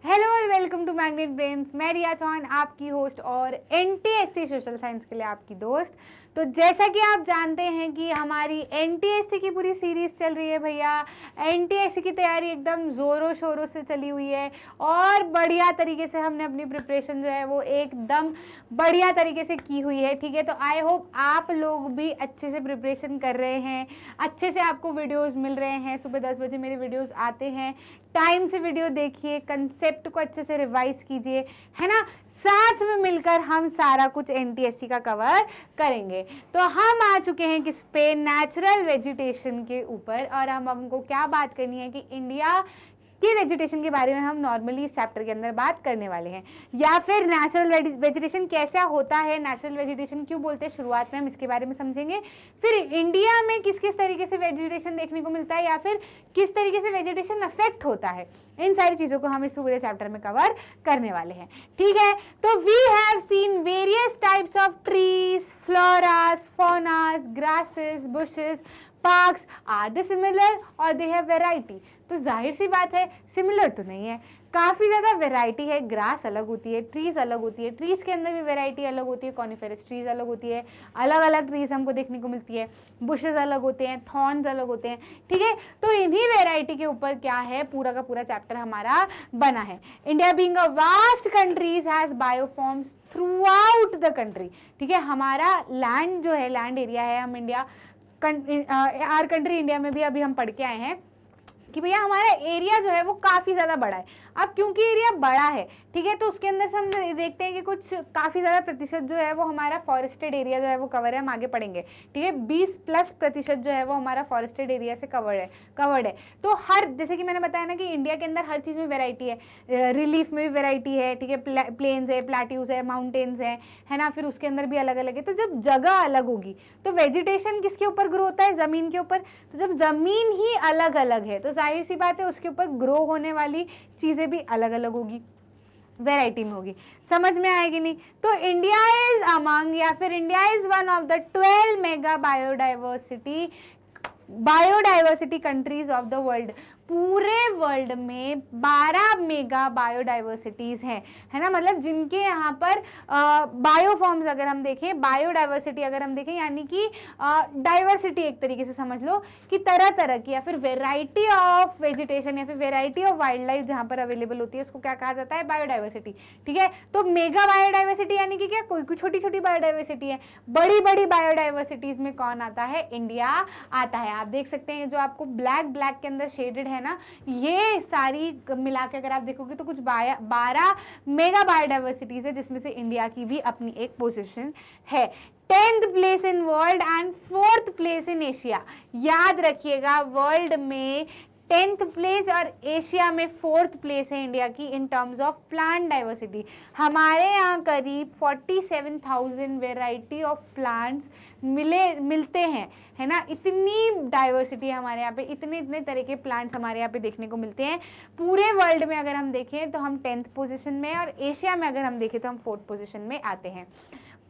Hello और welcome to magnet brains. मैं रिया चौहान, आपकी होस्ट और एनटीएससी सोशल साइंस के लिए आपकी दोस्त। तो जैसा कि आप जानते हैं कि हमारी एनटीएससी की पूरी सीरीज़ चल रही है भैया। एनटीएससी की तैयारी एकदम ज़ोरों शोरों से चली हुई है और बढ़िया तरीके से हमने अपनी प्रिपरेशन जो है वो एकदम बढ़िया तरीके से की हुई है। ठीक है, तो आई होप आप लोग भी अच्छे से प्रिपरेशन कर रहे हैं, अच्छे से आपको वीडियोज़ मिल रहे हैं। सुबह 10 बजे मेरे वीडियोज़ आते हैं, टाइम से वीडियो देखिए, कंसेप्ट को अच्छे से रिवाइज कीजिए, है ना। साथ में मिलकर हम सारा कुछ एनटीएससी का कवर करेंगे। तो हम आ चुके हैं किस पे, नेचुरल वेजिटेशन के ऊपर। और हमको क्या बात करनी है कि इंडिया कि वेजिटेशन के बारे में हम नॉर्मली इस चैप्टर के अंदर बात करने वाले हैं, या फिर नेचुरल वेजिटेशन कैसा होता है, नेचुरल वेजिटेशन क्यों बोलते हैं, शुरुआत में हम इसके बारे में समझेंगे। फिर इंडिया में किस किस तरीके से वेजिटेशन देखने को मिलता है या फिर किस तरीके से वेजिटेशन अफेक्ट होता है, इन सारी चीज़ों को हम इस पूरे चैप्टर में कवर करने वाले हैं। ठीक है, तो we have seen various types of trees, floras, faunas, grasses, bushes, parks. Are they similar और दे हैव वेराइटी? तो जाहिर सी बात है सिमिलर तो नहीं है, काफ़ी ज़्यादा वेराइटी है। ग्रास अलग होती है, ट्रीज अलग होती है, ट्रीज के अंदर भी वेराइटी अलग होती है, कॉनिफेरस ट्रीज अलग होती है, अलग अलग ट्रीज हमको देखने को मिलती है, बुशेज अलग होते हैं, थॉर्न्स अलग होते हैं। ठीक है, तो इन्हीं वेराइटी के ऊपर क्या है, पूरा का पूरा चैप्टर हमारा बना है। India being a vast countries has bioforms throughout the country. ठीक है, हमारा लैंड जो है, लैंड एरिया है, हम इंडिया आर कंट्री इंडिया में भी अभी हम पढ़ के आए हैं कि भैया हमारा एरिया जो है वो काफ़ी ज़्यादा बड़ा है। अब क्योंकि एरिया बड़ा है, ठीक है, तो उसके अंदर से हम देखते हैं कि कुछ काफ़ी ज़्यादा प्रतिशत जो है वो हमारा फॉरेस्टेड एरिया जो है वो कवर है। हम आगे पढ़ेंगे, ठीक है, 20+ % जो है वो हमारा फॉरेस्टेड एरिया से कवर्ड है। तो हर, जैसे कि मैंने बताया ना कि इंडिया के अंदर हर चीज़ में वेराइटी है, रिलीफ में भी वेराइटी है, ठीक है, प्लेन्स है, प्लेट्यूज है, माउंटेन्स है ना, फिर उसके अंदर भी अलग अलग है। तो जब जगह अलग होगी तो वेजिटेशन किसके ऊपर ग्रो होता है, ज़मीन के ऊपर। तो जब ज़मीन ही अलग अलग है तो जाहिर सी बात है उसके ऊपर ग्रो होने वाली चीज़ें भी अलग अलग होगी, वैरायटी में होगी। समझ में आएगी नहीं? तो इंडिया इज अमंग, या फिर India is one of the 12 mega biodiversity countries of the world. पूरे वर्ल्ड में 12 मेगा बायोडाइवर्सिटीज़ हैं, है ना, मतलब जिनके यहाँ पर बायोफॉर्म्स अगर हम देखें, बायोडाइवर्सिटी अगर हम देखें, यानी कि डाइवर्सिटी एक तरीके से समझ लो कि तरह तरह की, या फिर वेराइटी ऑफ वेजिटेशन या फिर वेराइटी ऑफ वाइल्ड लाइफ जहाँ पर अवेलेबल होती है, उसको क्या कहा जाता है, बायोडाइवर्सिटी। ठीक है, तो मेगा बायोडाइवर्सिटी यानी कि क्या, कोई छोटी छोटी बायोडाइवर्सिटी है। बड़ी बड़ी बायोडाइवर्सिटीज़ में कौन आता है, इंडिया आता है। आप देख सकते हैं जो आपको ब्लैक के अंदर शेडेड है ना, ये सारी मिला के अगर आप देखोगे तो कुछ 12 मेगा बायोडाइवर्सिटीज है, जिसमें से इंडिया की भी अपनी एक पोजीशन है। 10th place in world and 4th place in Asia. याद रखिएगा, वर्ल्ड में 10th प्लेस और एशिया में 4th प्लेस है इंडिया की in terms of plant diversity. हमारे यहाँ करीब 47,000 वेराइटी ऑफ प्लांट्स मिलते हैं, है ना। इतनी डाइवर्सिटी है हमारे यहाँ पे, इतने तरह के प्लांट्स हमारे यहाँ पे देखने को मिलते हैं। पूरे वर्ल्ड में अगर हम देखें तो हम 10th पोजीशन में, और एशिया में अगर हम देखें तो हम 4th पोजीशन में आते हैं।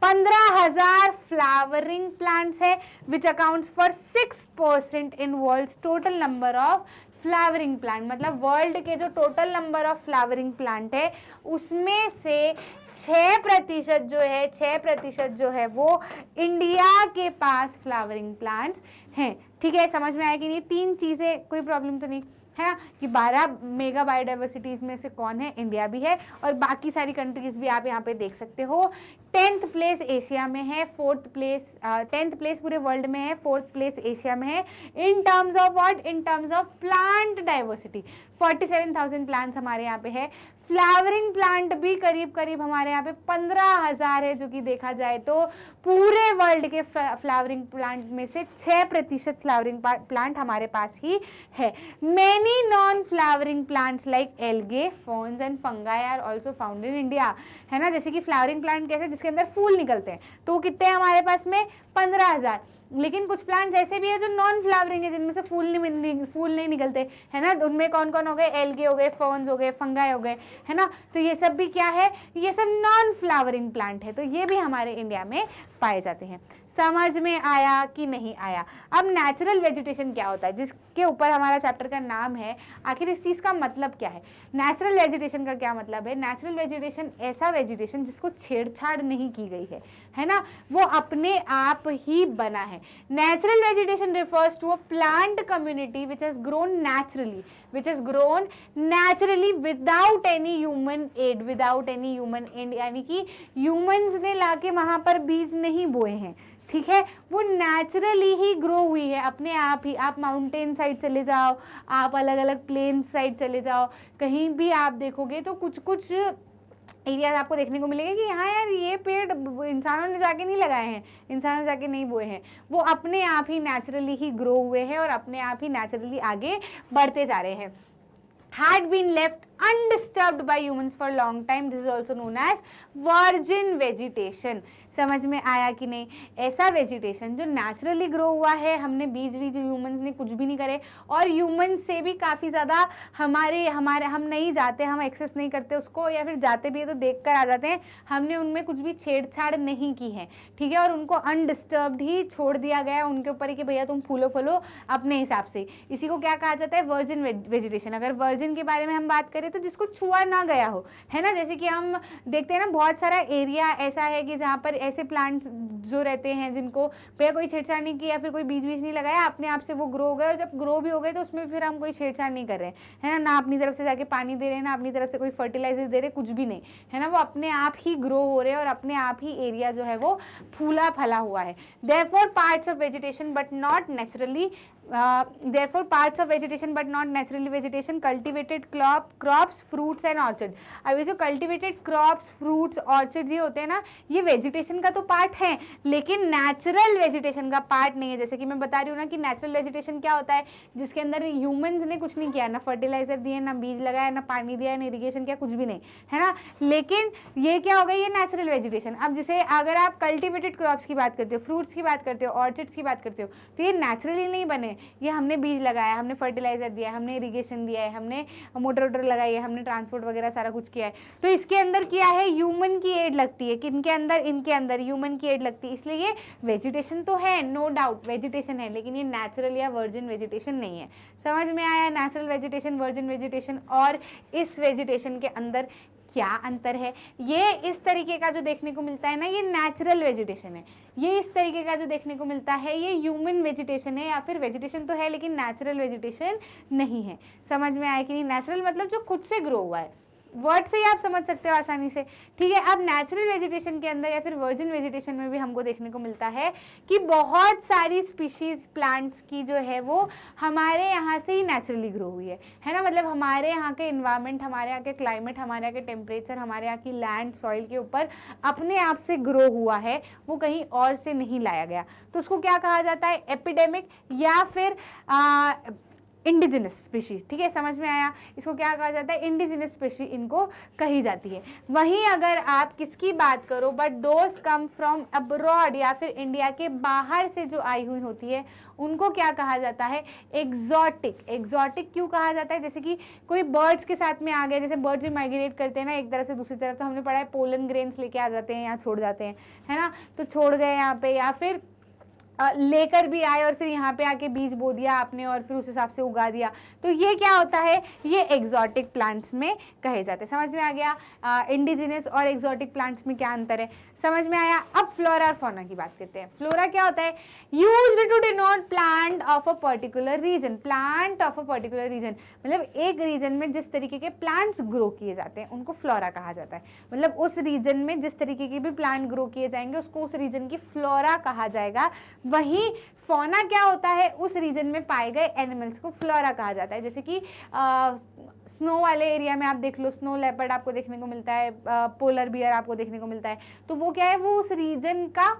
15,000 फ्लावरिंग प्लांट्स है, which accounts for 6% in world's total number of flowering plant. मतलब वर्ल्ड के जो total number of flowering plant है उसमें से 6% जो है वो इंडिया के पास फ्लावरिंग प्लांट्स हैं। ठीक है, समझ में आएगी नहीं? 3 चीज़ें, कोई प्रॉब्लम तो नहीं है ना, कि 12 मेगा बायोडाइवर्सिटीज़ में से कौन है, इंडिया भी है, और बाकी सारी कंट्रीज़ भी आप यहाँ पे देख सकते हो। 10th प्लेस एशिया में है, 10th प्लेस पूरे वर्ल्ड में है, 4th प्लेस एशिया में है। In terms of what, in terms of plant diversity 47,000 plants हमारे यहाँ पे है। फ्लावरिंग प्लांट भी करीब हमारे यहाँ पे 15,000 है, जो कि देखा जाए तो पूरे वर्ल्ड के फ्लावरिंग प्लांट में से 6% फ्लावरिंग प्लांट हमारे पास ही है। Many non flowering plants like algae, ferns and fungi are also found in India, है ना। जैसे कि फ्लावरिंग प्लांट कैसे, जिसके अंदर फूल निकलते हैं, तो वो कितने हैं हमारे पास में, 15,000। लेकिन कुछ प्लांट्स ऐसे भी है जो नॉन फ्लावरिंग है, जिनमें से फूल नहीं निकलते, है ना। उनमें कौन कौन हो गए, एल्गे हो गए, फर्न्स हो गए, फंगाई हो गए, है ना। तो ये सब भी क्या है, ये सब नॉन फ्लावरिंग प्लांट है, तो ये भी हमारे इंडिया में पाए जाते हैं। समझ में आया कि नहीं आया? अब नेचुरल वेजिटेशन क्या होता है, के ऊपर हमारा चैप्टर का नाम है। आखिर इस चीज़ का मतलब क्या है? नेचुरल वेजिटेशन का क्या मतलब है? नेचुरल वेजिटेशन ऐसा वेजिटेशन जिसको छेड़छाड़ नहीं की गई है ना, वो अपने आप ही बना है। Natural vegetation refers to a plant community which has grown naturally without any human aid, यानी कि ह्यूमंस ने लाके वहां पर बीज नहीं बोए हैं, ठीक है, वो नेचुरली ही ग्रो हुई है अपने आप ही। आप माउंटेन साइड चले जाओ, आप अलग अलग प्लेन साइड चले जाओ, कहीं भी आप देखोगे तो कुछ कुछ एरियाज आपको देखने को मिलेगा कि हाँ यार ये पेड़ इंसानों ने जाके नहीं लगाए हैं, इंसानों ने जाके नहीं बोए हैं, वो अपने आप ही नेचुरली ही ग्रो हुए हैं और अपने आप ही नेचुरली आगे बढ़ते जा रहे हैं। Had been left undisturbed by humans for long time. This is also known as virgin vegetation. समझ में आया कि नहीं? ऐसा वेजिटेशन जो नेचुरली ग्रो हुआ है, हमने बीज ह्यूमंस ने कुछ भी नहीं करे, और ह्यूमंस से भी काफ़ी ज़्यादा हम नहीं जाते, हम एक्सेस नहीं करते उसको, या फिर जाते भी है तो देख कर आ जाते हैं, हमने उनमें कुछ भी छेड़छाड़ नहीं की है, ठीक है, और उनको अनडिस्टर्ब्ड ही छोड़ दिया गया उनके ऊपर ही कि भैया तुम फूलो फलो अपने हिसाब से। इसी को क्या कहा जाता है? Virgin vegetation. अगर वर्जिन के बारे में हम बात करें तो जिसको छुआ ना गया हो, है ना, जैसे कि हम देखते हैं ना बहुत सारा एरिया ऐसा है कि जहाँ पर ऐसे प्लांट्स जो रहते हैं जिनको भैया कोई छेड़छाड़ नहीं की या फिर कोई बीज नहीं लगाया, अपने आप से वो ग्रो हो गए, और जब ग्रो भी हो गए तो उसमें फिर हम कोई छेड़छाड़ नहीं कर रहे हैं, है ना अपनी तरफ से जाके पानी दे रहे हैं, ना अपनी तरफ से कोई फर्टिलाइजर दे रहे, कुछ भी नहीं, है ना, वो अपने आप ही ग्रो हो रहे हैं और अपने आप ही एरिया जो है वो फूला फला हुआ है। Therefore parts of vegetation but not naturally vegetation, cultivated crops, fruits and orchard. अब ये जो कल्टिवेटेड क्रॉप्स, फ्रूट्स, ऑर्चर्ड ये होते हैं ना, ये वेजिटेशन का तो पार्ट है लेकिन नेचुरल वेजिटेशन का पार्ट नहीं है। जैसे कि मैं बता रही हूँ ना कि नेचुरल वेजिटेशन क्या होता है, जिसके अंदर ह्यूमंस ने कुछ नहीं किया, ना फर्टिलाइजर दिए, ना बीज लगाया, ना पानी दिया, ना इरिगेशन किया, कुछ भी नहीं, है ना। लेकिन ये क्या हो गई? ये नेचुरल वेजिटेशन। अब जैसे अगर आप कल्टिवेटेड क्रॉप्स की बात करते हो, फ्रूट्स की बात करते हो, ऑर्चिड्स की बात करते हो, तो ये नेचुरली नहीं बने, ये हमने बीज लगाया, हमने फर्टिलाइजर दिया, हमने इरिगेशन दिया है, हमने मोटर वोटर लगाई है, हमने ट्रांसपोर्ट वगैरह सारा कुछ किया है, तो इसके अंदर किया है ह्यूमन की एड लगती है। किनके अंदर? इनके अंदर ह्यूमन की एड लगती है, इसलिए ये वेजिटेशन तो है, नो डाउट वेजिटेशन है, लेकिन ये नेचुरल या वर्जिन वेजिटेशन नहीं है। समझ में आया? नेचुरल वेजिटेशन, वर्जिन वेजिटेशन और इस वेजिटेशन के अंदर क्या अंतर है? ये इस तरीके का जो देखने को मिलता है ना, ये नेचुरल वेजिटेशन है। ये इस तरीके का जो देखने को मिलता है ये ह्यूमन वेजिटेशन है, या फिर वेजिटेशन तो है लेकिन नेचुरल वेजिटेशन नहीं है। समझ में आया कि नहीं? नेचुरल मतलब जो खुद से ग्रो हुआ है, वर्ड से ही आप समझ सकते हो आसानी से, ठीक है। अब नेचुरल वेजिटेशन के अंदर या फिर वर्जिन वेजिटेशन में भी हमको देखने को मिलता है कि बहुत सारी स्पीशीज प्लांट्स की जो है वो हमारे यहाँ से ही नेचुरली ग्रो हुई है ना। मतलब हमारे यहाँ के इन्वायरमेंट, हमारे यहाँ के क्लाइमेट, हमारे यहाँ के टेम्परेचर, हमारे यहाँ की लैंड सॉइल के ऊपर अपने आप से ग्रो हुआ है, वो कहीं और से नहीं लाया गया। तो उसको क्या कहा जाता है? एपिडेमिक या फिर इंडिजिनस स्पीशीज, ठीक है, समझ में आया? इसको क्या कहा जाता है? इंडिजिनस स्पीशीज इनको कही जाती है। वहीं अगर आप किसकी बात करो, but those come from abroad या फिर इंडिया के बाहर से जो आई हुई होती है, उनको क्या कहा जाता है? एग्जॉटिक। एग्जॉटिक क्यों कहा जाता है? जैसे कि कोई बर्ड्स के साथ में आ गया, जैसे बर्ड्स भी माइग्रेट करते हैं ना एक तरह से दूसरी तरफ, तो हमने पढ़ा है पोलन ग्रेन्स लेके आ जाते हैं, यहाँ छोड़ जाते हैं, है ना, तो छोड़ गए यहाँ पे, या फिर लेकर भी आए और फिर यहाँ पे आके बीज बो दिया आपने और फिर उस हिसाब से उगा दिया, तो ये क्या होता है? ये एग्जॉटिक प्लांट्स में कहे जाते हैं। समझ में आ गया? इंडिजिनस और एग्जॉटिक प्लांट्स में क्या अंतर है? समझ में आया? अब फ्लोरा और फौना की बात करते हैं। फ्लोरा क्या होता है? Used to denote plant of a particular region. Plant of a particular region मतलब एक रीजन में जिस तरीके के प्लांट्स ग्रो किए जाते हैं उनको फ्लोरा कहा जाता है। मतलब उस रीजन में जिस तरीके के भी प्लांट ग्रो किए जाएंगे उसको उस रीजन की फ्लोरा कहा जाएगा। वहीं फौना क्या होता है? उस रीजन में पाए गए एनिमल्स को फ्लोरा कहा जाता है। जैसे कि स्नो वाले एरिया में आप देख लो, स्नो लेपर्ड आपको देखने को मिलता है, पोलर बियर आपको देखने को मिलता है, तो वो क्या है? वो उस रीजन का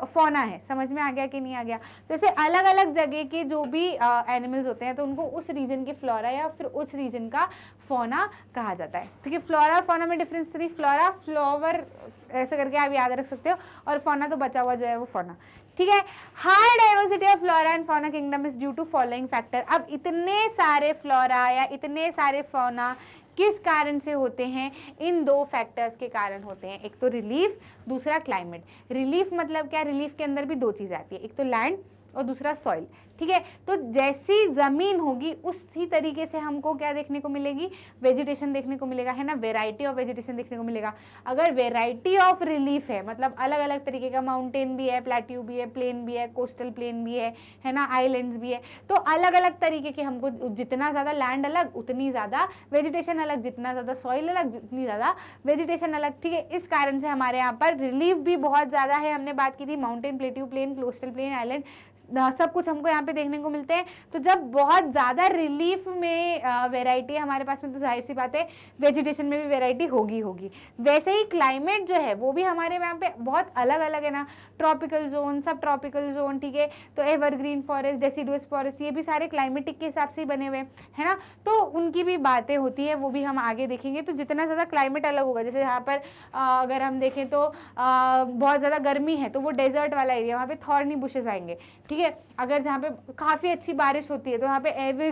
फौना है। समझ में आ गया कि नहीं आ गया? जैसे अलग अलग जगह के जो भी एनिमल्स होते हैं तो उनको उस रीजन के फ्लोरा या फिर उस रीजन का फौना कहा जाता है। ठीक है, फ्लोरा और फौना में डिफरेंस नहीं, फ्लोरा फ्लावर ऐसे करके आप याद रख सकते हो, और फौना तो बचा हुआ जो है वो फौना। ठीक है, high diversity of flora and fauna kingdom is due to following factor. अब इतने सारे फ्लोरा या इतने सारे फौना किस कारण से होते हैं? इन दो फैक्टर्स के कारण होते हैं, एक तो रिलीफ, दूसरा क्लाइमेट। रिलीफ मतलब क्या? रिलीफ के अंदर भी दो चीज़ आती है, एक तो लैंड और दूसरा सॉइल। ठीक है। तो जैसी ज़मीन होगी उसी तरीके से हमको क्या देखने को मिलेगी, वेजिटेशन देखने को मिलेगा, है ना, वेराइटी ऑफ वेजिटेशन देखने को मिलेगा। अगर वेराइटी ऑफ रिलीफ है, मतलब अलग अलग तरीके का, माउंटेन भी है, प्लेट्यू भी है, प्लेन भी है, कोस्टल प्लेन भी है ना, आइलैंड्स भी है, तो अलग अलग तरीके के हमको, जितना ज़्यादा लैंड अलग उतनी ज़्यादा वेजिटेशन अलग, जितना ज़्यादा सॉइल अलग जितनी ज़्यादा वेजिटेशन अलग, ठीक है। इस कारण से हमारे यहाँ पर रिलीफ भी बहुत ज़्यादा है। हमने बात की थी mountain, plateau plain, coastal plain, island, सब कुछ हमको यहाँ पे देखने को मिलते हैं। तो जब बहुत ज़्यादा रिलीफ में वैरायटी है हमारे पास में, तो जाहिर सी बात है वेजिटेशन में भी वैरायटी होगी। वैसे ही क्लाइमेट जो है वो भी हमारे यहाँ पे बहुत अलग अलग है ना, ट्रॉपिकल जोन, सब ट्रॉपिकल जोन, ठीक है। तो एवरग्रीन फॉरेस्ट, डेसिडुअस फॉरेस्ट, ये भी सारे क्लाइमेटिक के हिसाब से ही बने हुए है ना, तो उनकी भी बातें होती है, वो भी हम आगे देखेंगे। तो जितना ज़्यादा क्लाइमेट अलग होगा, जैसे यहाँ पर अगर हम देखें तो बहुत ज़्यादा गर्मी है तो वो डेजर्ट वाला एरिया, वहाँ पे थॉर्नी बुशेस आएंगे, ठीक है। अगर जहाँ पे काफ़ी अच्छी बारिश होती है तो वहाँ पे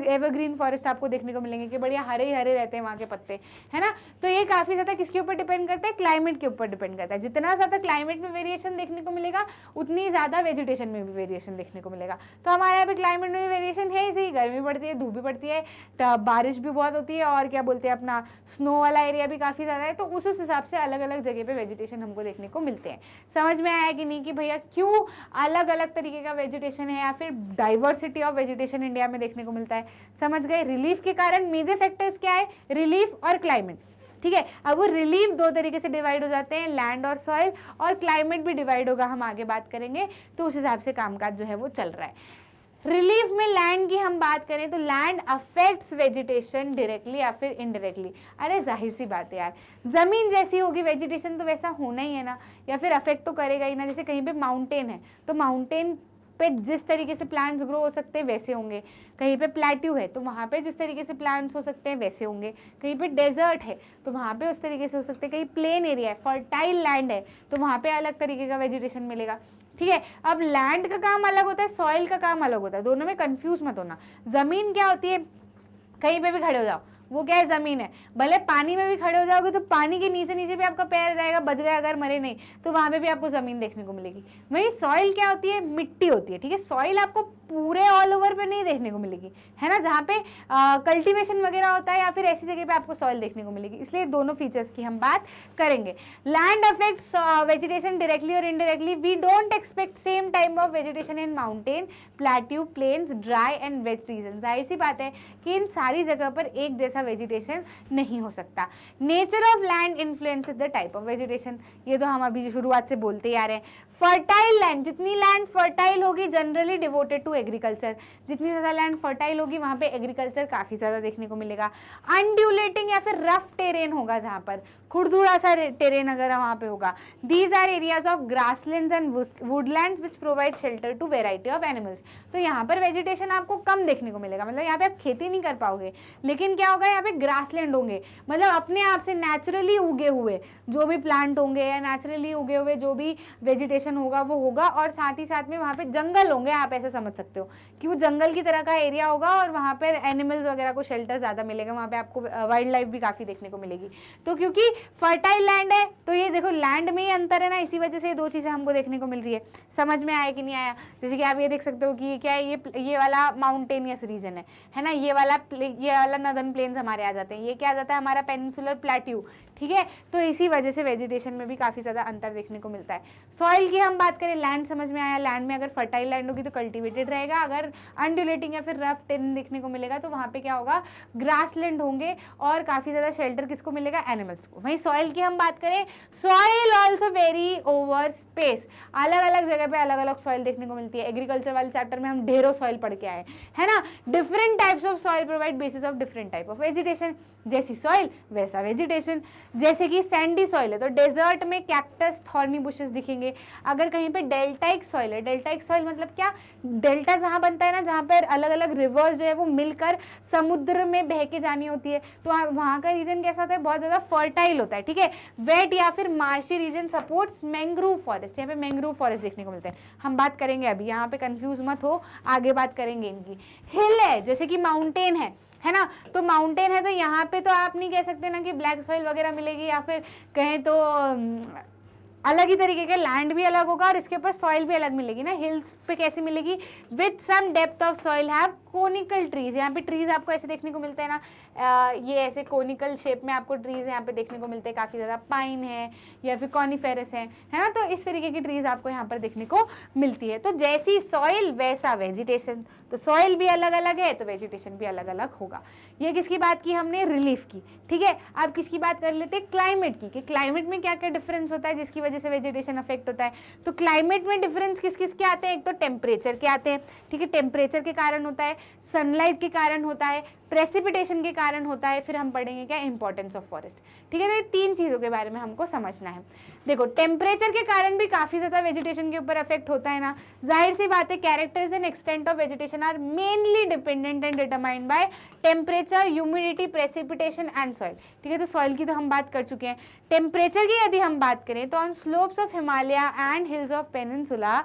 एवरग्रीन फॉरेस्ट आपको देखने को मिलेंगे कि बढ़िया हरे हरे रहते हैं वहाँ के पत्ते, है ना। तो ये काफ़ी ज़्यादा किसके ऊपर डिपेंड करता है, क्लाइमेट के ऊपर डिपेंड करता है। जितना ज़्यादा क्लाइमेट में वेरिएशन देखने को मिलेगा उतनी ज़्यादा वेजिटेशन में भी वेरिएशन देखने को मिलेगा। तो हमारे यहाँ पे क्लाइमेट में भी वेरिएशन है, इसी गर्मी पड़ती है, धूप भी पड़ती है, बारिश भी बहुत होती है, और क्या बोलते हैं अपना स्नो वाला एरिया भी काफ़ी ज़्यादा है। तो उस हिसाब से अलग अलग जगह पे वेजिटेशन हमको देखने को मिलते हैं। समझ में आया कि नहीं कि भैया क्यों अलग अलग तरीके का वेजिटेशन है, या फिर डाइवर्सिटी ऑफ वेजिटेशन इंडिया में देखने को मिलता है। समझ गए। रिलीफ के कारण मेजर फैक्टर्स क्या है, रिलीफ और क्लाइमेट, ठीक है। अब वो रिलीफ दो तरीके से डिवाइड हो जाते हैं, लैंड और सॉइल, और क्लाइमेट भी डिवाइड होगा, हम आगे बात करेंगे। तो उस हिसाब से कामकाज जो है वो चल रहा है। रिलीफ में लैंड की हम बात करें तो लैंड अफेक्ट्स वेजिटेशन डायरेक्टली या फिर इनडायरेक्टली। अरे जाहिर सी बात है यार, जमीन जैसी होगी वेजिटेशन तो वैसा होना ही है ना, या फिर अफेक्ट तो करेगा ही ना। जैसे कहीं पे माउंटेन है तो माउंटेन पे जिस तरीके से प्लांट्स ग्रो हो सकते हैं वैसे होंगे, कहीं पे प्लेट्यू है तो वहाँ पे जिस तरीके से प्लांट्स हो सकते हैं वैसे होंगे, कहीं पे डेजर्ट है तो वहाँ पे उस तरीके से हो सकते हैं, कहीं प्लेन एरिया है, फर्टाइल लैंड है तो वहाँ पे अलग तरीके का वेजिटेशन मिलेगा, ठीक है। अब लैंड का काम अलग होता है, सॉइल का काम अलग होता है, दोनों में कंफ्यूज मत होना। जमीन क्या होती है, कहीं पे भी खड़े हो जाओ वो क्या है, जमीन है। भले पानी में भी खड़े हो जाओगे तो पानी के नीचे नीचे भी आपका पैर जाएगा, बच गया अगर मरे नहीं तो वहां पे भी आपको जमीन देखने को मिलेगी। वही सॉइल क्या होती है, मिट्टी होती है, ठीक है। सॉइल आपको पूरे ऑल ओवर पे नहीं देखने को मिलेगी, है ना, जहाँ पे कल्टीवेशन वगैरह होता है या फिर ऐसी जगह पे आपको सॉइल देखने को मिलेगी। इसलिए दोनों फीचर्स की हम बात करेंगे। लैंड अफेक्ट्स वेजिटेशन डायरेक्टली और indirectly. We don't expect same type of vegetation in mountain, plateau, plains, dry and wet region. जाहिर सी बात है कि इन सारी जगह पर एक जैसा वेजिटेशन नहीं हो सकता। Nature of land influences the type of vegetation, ये तो हम अभी शुरुआत से बोलते ही आ रहे हैं। फर्टाइल लैंड, जितनी लैंड फर्टाइल होगी जनरली डिवोटेड टू एग्रीकल्चर, जितनी ज़्यादा लैंड फर्टाइल होगी वहाँ पे एग्रीकल्चर काफ़ी ज़्यादा देखने को मिलेगा। अनड्यूलेटिंग या फिर रफ टेरेन होगा, जहाँ पर खुरदुरा सा टेरेन अगर वहाँ पे होगा। These are areas of grasslands and woodlands which provide shelter to variety of animals. तो यहाँ पर वेजिटेशन आपको कम देखने को मिलेगा, मतलब यहाँ पे आप खेती नहीं कर पाओगे, लेकिन क्या होगा यहाँ पे ग्रासलैंड होंगे, मतलब अपने आप से नेचुरली उगे हुए जो भी प्लांट होंगे या नेचुरली उगे हुए जो भी वेजिटेशन होगा वो होगा, और साथ ही साथ में वहाँ पे जंगल होंगे। आप ऐसे समझ सकते हो कि वो जंगल की तरह का एरिया होगा और वहाँ पर एनिमल्स वगैरह को शेल्टर ज़्यादा मिलेगा, वहाँ पे आपको वाइल्ड लाइफ भी काफ़ी देखने को मिलेगी। तो क्योंकि फर्टाइल लैंड है तो ये देखो लैंड में ही अंतर है ना, इसी वजह से ये दो चीज़ें हमको देखने को मिल रही है। समझ में आया कि नहीं आया? जैसे कि आप ये देख सकते हो कि ये क्या है, ये वाला माउंटेनियस रीजन है ना, ये वाला नदर्न प्लेन्स हमारे आ जाते हैं, ये क्या आ जाता है हमारा पेनिनसुलर प्लेट्यू, ठीक है। तो इसी वजह से वेजिटेशन में भी काफ़ी ज़्यादा अंतर देखने को मिलता है। सॉइल की हम बात करें, लैंड समझ में आया, लैंड में अगर फर्टाइल लैंड होगी तो कल्टिवेटेड रहेगा, अगर अनड्यूलेटिंग या फिर रफ टेरेन देखने को मिलेगा तो वहाँ पे क्या होगा, ग्रासलैंड होंगे और काफ़ी ज़्यादा शेल्टर किसको मिलेगा, एनिमल्स को। वहीं सॉइल की हम बात करें, soil also very over space, अलग अलग जगह पे अलग अलग सॉइल देखने को मिलती है। एग्रीकल्चर वाले चैप्टर में हम ढेरों सॉइल पढ़ के आए है ना। Different types of soil provide basis of different type of vegetation, जैसी सॉइल वैसा वेजिटेशन। जैसे कि सैंडी सॉइल है तो डेजर्ट में कैक्टस, थॉर्नी बुशेस दिखेंगे। अगर कहीं पे डेल्टाइक सॉइल है, डेल्टाइक सॉइल मतलब क्या, डेल्टा जहाँ बनता है ना, जहाँ पर अलग अलग रिवर्स जो है वो मिलकर समुद्र में बह के जानी होती है, तो वहाँ का रीजन कैसा होता है, बहुत ज़्यादा फर्टाइल होता है, ठीक है। वेट या फिर marshy region supports mangrove forest, यहाँ पे मैंग्रोव फॉरेस्ट देखने को मिलते हैं। हम बात करेंगे अभी, यहाँ पे कंफ्यूज मत हो, आगे बात करेंगे इनकी। हिल है जैसे कि माउंटेन है ना, तो माउंटेन है तो यहाँ पे तो आप नहीं कह सकते ना कि ब्लैक सॉइल वगैरह मिलेगी, या फिर कहें तो अलग ही तरीके का लैंड भी अलग होगा और इसके ऊपर सॉइल भी अलग मिलेगी ना। हिल्स पे कैसी मिलेगी, with some depth of soil have conical trees. यहाँ पे ट्रीज आपको ऐसे देखने को मिलते हैं ना, ये ऐसे कोनिकल शेप में आपको ट्रीज यहाँ पे देखने को मिलते हैं, काफी ज्यादा पाइन है या फिर कॉनिफेरस है ना, तो इस तरीके की ट्रीज आपको यहाँ पर देखने को मिलती है। तो जैसी सॉइल वैसा वेजिटेशन, तो सॉइल भी अलग अलग है तो वेजिटेशन भी अलग अलग होगा। ये किसकी बात की हमने, रिलीफ की, ठीक है। अब किसकी बात कर लेते हैं, क्लाइमेट की, कि क्लाइमेट में क्या क्या डिफरेंस होता है जिसकी वजह से वेजिटेशन अफेक्ट होता है। तो क्लाइमेट में डिफरेंस किस किस के आते हैं, एक तो टेम्परेचर के आते हैं, ठीक है, टेम्परेचर के कारण होता है, सनलाइट के कारण होता है, प्रेसिपिटेशन के कारण होता है, फिर हम पढ़ेंगे क्या, इंपॉर्टेंस ऑफ फॉरेस्ट, ठीक है। तो ये 3 चीजों के बारे में हमको समझना है। देखो टेम्परेचर के कारण भी काफी ज्यादा वेजिटेशन के ऊपर इफेक्ट होता है ना, जाहिर सी बात है। Characters and extent of vegetation are mainly dependent and determined by temperature, humidity, precipitation and soil, ठीक है। तो सॉइल की तो हम बात कर चुके हैं। टेम्परेचर की यदि हम बात करें तो on slopes of Himalaya and hills of peninsula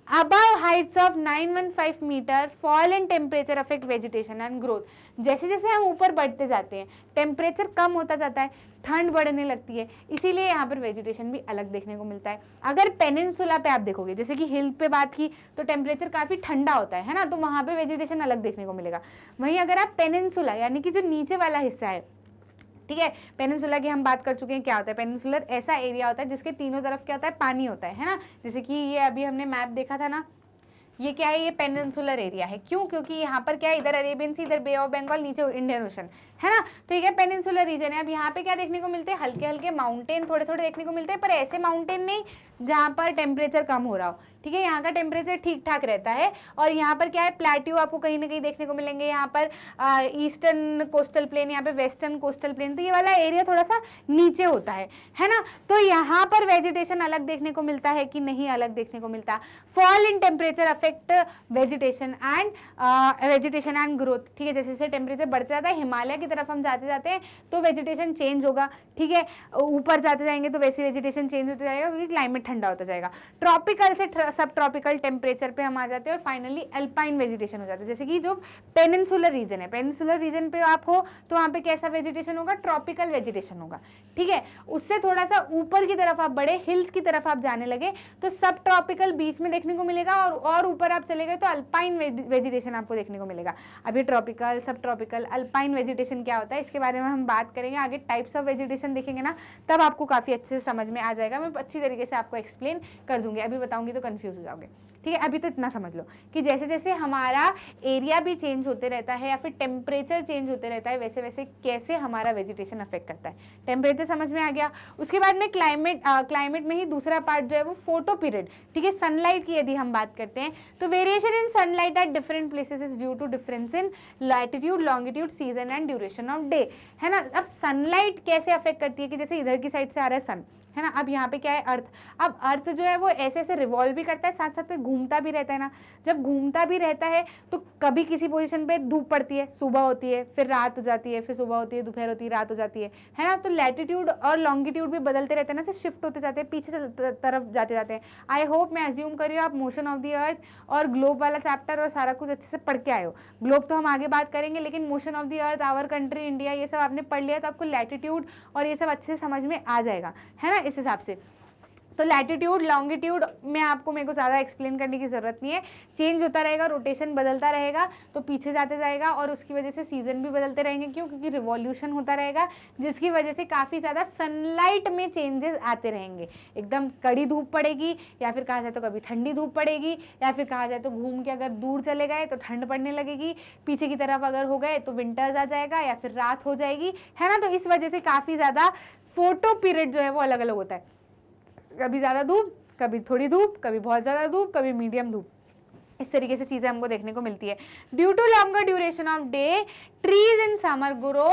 above heights of 915 metre fall in temperature affect vegetation and growth। जैसे जैसे हम ऊपर बढ़ते जाते हैं टेम्परेचर कम होता जाता है, ठंड बढ़ने लगती है, इसीलिए यहाँ पर वेजिटेशन भी अलग देखने को मिलता है। अगर पेनिनसुला पे आप देखोगे, जैसे कि हिल पे बात की तो टेम्परेचर काफी ठंडा होता है ना, तो वहां पे वेजिटेशन अलग देखने को मिलेगा। वहीं अगर आप पेनिनसुला यानी कि जो नीचे वाला हिस्सा है, ठीक है, पेनिनसुला की हम बात कर चुके हैं। क्या होता है, पेनिनसुलर ऐसा एरिया होता है जिसके तीनों तरफ क्या होता है, पानी होता है ना। जैसे कि ये अभी हमने मैप देखा था ना, ये क्या है, ये पेनिनसुलर एरिया है। क्यों, क्योंकि यहाँ पर क्या है, इधर अरेबियन सी, इधर बे ऑफ बंगाल, नीचे इंडियन ओशन है ना, तो ये पेनिनसुलर रीजन है। अब यहाँ पे क्या देखने को मिलते हैं, हल्के हल्के माउंटेन थोड़े थोड़े देखने को मिलते हैं, पर ऐसे माउंटेन नहीं जहाँ पर टेम्परेचर कम हो रहा हो, ठीक है। यहाँ का टेम्परेचर ठीक ठाक रहता है। और यहाँ पर क्या है, प्लेट्यू आपको कहीं ना कहीं देखने को मिलेंगे, यहाँ पर ईस्टर्न कोस्टल प्लेन, यहाँ पे वेस्टर्न कोस्टल प्लेन, तो ये वाला एरिया थोड़ा सा नीचे होता है ना। तो यहाँ पर वेजिटेशन अलग देखने को मिलता है कि नहीं, अलग देखने को मिलता। Fall in temperature affect vegetation and growth, ठीक है। जैसे जैसे टेम्परेचर बढ़ते जाता है, हिमालय की तरफ हम जाते जाते हैं तो वेजिटेशन चेंज होगा, ठीक है। ऊपर जाते जाएंगे तो वैसी वेजिटेशन चेंज होता जाएगा क्योंकि क्लाइमेट ठंडा होता जाएगा। ट्रॉपिकल से सब ट्रॉपिकल टेम्परेचर पे हम आ जाते हैं और फाइनली अल्पाइन वेजिटेशन हो जाता है। जैसे कि जो पेनिनसुलर रीजन है, पेनिनसुलर रीजन पे आप हो तो वहां पे कैसा वेजिटेशन होगा, ट्रॉपिकल वेजिटेशन होगा, ठीक है। उससे थोड़ा सा ऊपर की तरफ आप बढ़े, हिल्स की तरफ आप जाने लगे तो सब ट्रॉपिकल बीच में देखने को मिलेगा, और ऊपर आप चले गए तो अल्पाइन वेजिटेशन आपको देखने को मिलेगा। अभी ट्रॉपिकल, सब ट्रॉपिकल, अल्पाइन वेजिटेशन क्या होता है इसके बारे में हम बात करेंगे आगे। टाइप्स ऑफ वेजिटेशन देखेंगे ना, तब आपको काफी अच्छे से समझ में आ जाएगा। मैं अच्छी तरीके से आपको एक्सप्लेन कर दूंगी, अभी बताऊंगी तो कंफ्यूज हो जाओगे, ठीक है। अभी तो इतना समझ लो कि जैसे जैसे हमारा एरिया भी चेंज होते रहता है या फिर टेम्परेचर चेंज होते रहता है, वैसे वैसे कैसे हमारा वेजिटेशन अफेक्ट करता है। टेम्परेचर समझ में आ गया। उसके बाद में क्लाइमेट में ही दूसरा पार्ट जो है वो फोटो पीरियड, ठीक है। सनलाइट की यदि हम बात करते हैं तो variation in sunlight at different places is due to difference in latitude, longitude, season and duration of day, है ना। अब सनलाइट कैसे अफेक्ट करती है कि जैसे इधर की साइड से आ रहा है सन, है ना। अब यहाँ पे क्या है, अर्थ। अब अर्थ जो है वो ऐसे ऐसे रिवॉल्व भी करता है, साथ साथ में घूमता भी रहता है ना। जब घूमता भी रहता है तो कभी किसी पोजीशन पे धूप पड़ती है, सुबह होती है, फिर रात हो जाती है, फिर सुबह होती है, दोपहर होती है, रात हो जाती है ना। तो लैटिट्यूड और लॉन्गिट्यूड भी बदलते रहते हैं ना, से शिफ्ट होते जाते हैं, पीछे तरफ जाते जाते हैं। आई होप, मैं अज्यूम कर रही हूँ आप मोशन ऑफ द अर्थ और ग्लोब वाला चैप्टर और सारा कुछ अच्छे से पढ़ के आए हो। ग्लोब तो हम आगे बात करेंगे, लेकिन motion of the earth, our country India, ये सब आपने पढ़ लिया तो आपको लैटिट्यूड और ये सब अच्छे से समझ में आ जाएगा, है ना, इस हिसाब से। तो लैटिट्यूड, लॉन्गिट्यूड में आपको मेरे को ज़्यादा एक्सप्लेन करने की ज़रूरत नहीं है, चेंज होता रहेगा, रोटेशन बदलता रहेगा तो पीछे जाते जाएगा, और उसकी वजह से सीजन भी बदलते रहेंगे। क्यों, क्योंकि रिवॉल्यूशन होता रहेगा, जिसकी वजह से काफ़ी ज़्यादा सनलाइट में चेंजेस आते रहेंगे। एकदम कड़ी धूप पड़ेगी, या फिर कहा जाए तो कभी ठंडी धूप पड़ेगी, या फिर कहा जाए तो घूम के अगर दूर चले गए तो ठंड पड़ने लगेगी, पीछे की तरफ अगर हो गए तो विंटर्स आ जाएगा या फिर रात हो जाएगी, है ना। तो इस वजह से काफ़ी ज़्यादा फोटो पीरियड जो है वो अलग अलग होता है, कभी ज़्यादा धूप, कभी थोड़ी धूप, कभी बहुत ज़्यादा धूप, कभी मीडियम धूप, इस तरीके से चीज़ें हमको देखने को मिलती है। Due to longer duration of day, trees in summer grow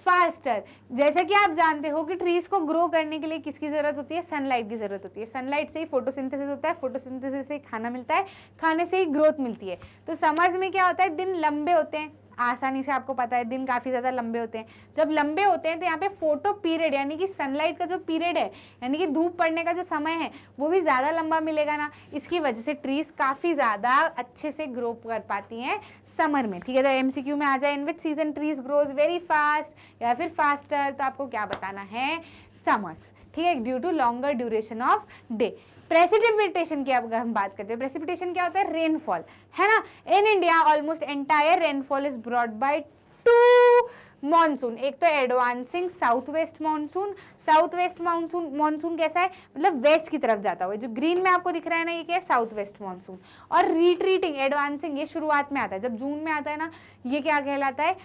faster. जैसे कि आप जानते हो कि ट्रीज को ग्रो करने के लिए किसकी जरूरत होती है, सनलाइट की जरूरत होती है। सनलाइट से ही फोटोसिंथेसिस होता है, फोटोसिंथेसिस से खाना मिलता है, खाने से ही ग्रोथ मिलती है। तो समर्स में क्या होता है, दिन लंबे होते हैं, आसानी से, आपको पता है दिन काफ़ी ज़्यादा लंबे होते हैं। जब लंबे होते हैं तो यहाँ पे फोटो पीरियड यानी कि सनलाइट का जो पीरियड है, यानी कि धूप पड़ने का जो समय है, वो भी ज़्यादा लंबा मिलेगा ना। इसकी वजह से ट्रीज काफ़ी ज़्यादा अच्छे से ग्रो कर पाती हैं समर में। ठीक है, तो MCQ में आ जाए, in which season trees grows very fast या फिर फास्टर, तो आपको क्या बताना है, समर्स। ठीक है, due to longer duration of day. Precipitation की अगर हम बात करते हैं, प्रेसिपिटेशन क्या होता है, रेनफॉल, है ना। In India almost entire rainfall is brought by 2 monsoon. एक तो advancing south west monsoon. South west monsoon कैसा है, मतलब वेस्ट की तरफ जाता हुआ, जो ग्रीन में आपको दिख रहा है ना, ये क्या है, साउथ वेस्ट मानसून। और रिट्रीटिंग एडवांसिंग, ये शुरुआत में आता है, जब जून में आता है ना, ये क्या कहलाता है,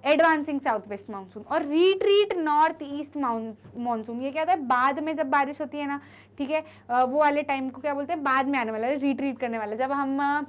एडवांसिंग साउथ वेस्ट मानसून। और रिट्रीट नॉर्थ ईस्ट मानसून, ये क्या होता है, बाद में जब बारिश होती है ना, ठीक है, वो वाले टाइम को क्या बोलते हैं, बाद में आने वाला, रिट्रीट करने वाला। जब हम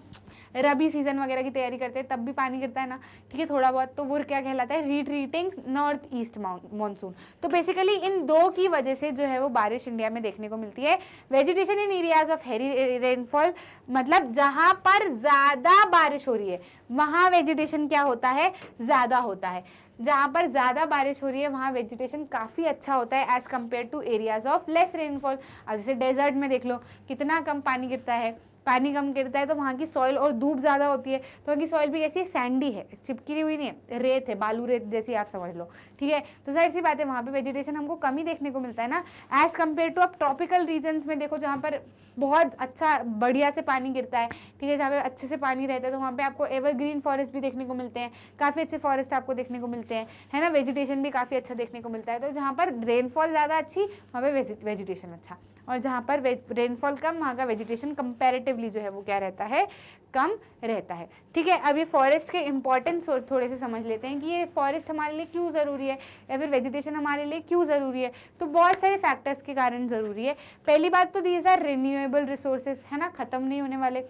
रबी सीजन वगैरह की तैयारी करते हैं तब भी पानी गिरता है ना, ठीक है, थोड़ा बहुत, तो वो क्या कहलाता है, रिट्रीटिंग नॉर्थ ईस्ट मानसून। तो बेसिकली इन दो की वजह से जो है वो बारिश इंडिया में देखने को मिलती है। Vegetation in areas of heavy rainfall, मतलब जहां पर ज्यादा बारिश हो रही है वहां वेजिटेशन क्या होता है, ज्यादा होता है। जहां पर ज्यादा बारिश हो रही है वहां वेजिटेशन काफी अच्छा होता है as compared to areas of less rainfall. अब जैसे डेजर्ट में देख लो कितना कम पानी गिरता है, पानी कम गिरता है तो वहाँ की सॉइल, और धूप ज़्यादा होती है तो वहाँ की सॉइल भी कैसी है, सैंडी है, चिपकी हुई नहीं है, रेत है, बालू रेत जैसी आप समझ लो। ठीक है, तो जाहिर सी बात है वहाँ पे वेजिटेशन हमको कम ही देखने को मिलता है ना, एज कम्पेयर टू आप ट्रॉपिकल रीजन्स में देखो जहाँ पर बहुत अच्छा बढ़िया से पानी गिरता है। ठीक है, जहाँ पे अच्छे से पानी रहता है तो वहाँ पे आपको एवरग्रीन फॉरेस्ट भी देखने को मिलते हैं, काफ़ी अच्छे फॉरेस्ट आपको देखने को मिलते हैं, है ना। वेजिटेशन भी काफ़ी अच्छा देखने को मिलता है। तो जहाँ पर रेनफॉल ज़्यादा अच्छी वहाँ पे वेजिटेशन अच्छा, और जहाँ पर रेनफॉल कम वहाँ का वेजिटेशन कंपैरेटिवली जो है वो क्या रहता है, कम रहता है। ठीक है, अब ये फॉरेस्ट के इंपॉर्टेंस थोड़े से समझ लेते हैं कि ये फॉरेस्ट हमारे लिए क्यों ज़रूरी है या फिर वेजिटेशन हमारे लिए क्यों ज़रूरी है। तो बहुत सारे फैक्टर्स के कारण ज़रूरी है। पहली बात तो दीज आर रिन्यूएबल रिसोर्सेज, है ना, ख़त्म नहीं होने वाले,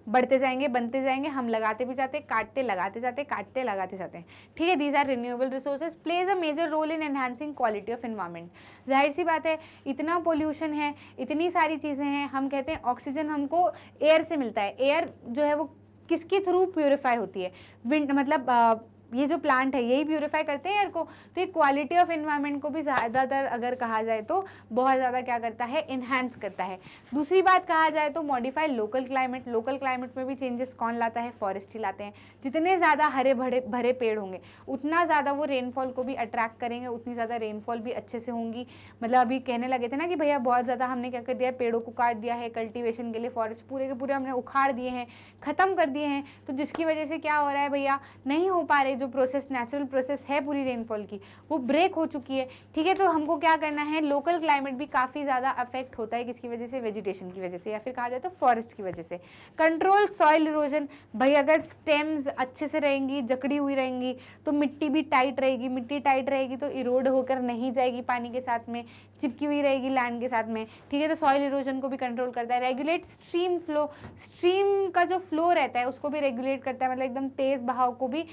बढ़ते जाएंगे, बनते जाएंगे, हम लगाते भी जाते हैं, काटते लगाते जाते हैं, काटते लगाते जाते हैं। ठीक है, these are renewable resources, plays a major role in enhancing quality of environment. जाहिर सी बात है, इतना पोल्यूशन है, इतनी सारी चीज़ें हैं, हम कहते हैं ऑक्सीजन हमको एयर से मिलता है। एयर जो है वो किसके थ्रू प्यूरिफाई होती है, विंड, मतलब ये जो प्लांट है यही प्यूरिफाई करते हैं एयर को। तो ये क्वालिटी ऑफ एनवायरनमेंट को भी ज़्यादातर अगर कहा जाए तो बहुत ज़्यादा क्या करता है, इन्हांस करता है। दूसरी बात कहा जाए तो modify local climate. Local climate में भी चेंजेस कौन लाता है, फॉरेस्ट ही लाते हैं। जितने ज़्यादा हरे भरे पेड़ होंगे उतना ज़्यादा वो रेनफॉल को भी अट्रैक्ट करेंगे, उतनी ज़्यादा रेनफॉल भी अच्छे से होंगी। मतलब अभी कहने लगे थे ना कि भैया बहुत ज़्यादा हमने क्या कर दिया, पेड़ों को काट दिया है कल्टीवेशन के लिए, फॉरेस्ट पूरे के पूरे हमने उखाड़ दिए हैं, ख़त्म कर दिए हैं। तो जिसकी वजह से क्या हो रहा है भैया, नहीं हो पा रहे, जो प्रोसेस, नेचुरल प्रोसेस है पूरी रेनफॉल की, वो ब्रेक हो चुकी है। ठीक है, तो हमको क्या करना है, लोकल क्लाइमेट भी काफ़ी ज़्यादा अफेक्ट होता है, किसकी वजह से, वेजिटेशन की वजह से, या फिर कहा जाए तो फॉरेस्ट की वजह से। कंट्रोल सॉइल इरोजन, भाई अगर स्टेम्स अच्छे से रहेंगी, जकड़ी हुई रहेंगी तो मिट्टी भी टाइट रहेगी, मिट्टी टाइट रहेगी तो इरोड होकर नहीं जाएगी, पानी के साथ में चिपकी हुई रहेगी लैंड के साथ में। ठीक है, तो सॉइल इरोजन को भी कंट्रोल करता है। रेगुलेट स्ट्रीम फ्लो, स्ट्रीम का जो फ्लो रहता है उसको भी रेगुलेट करता है, मतलब एकदम तेज बहाव को भी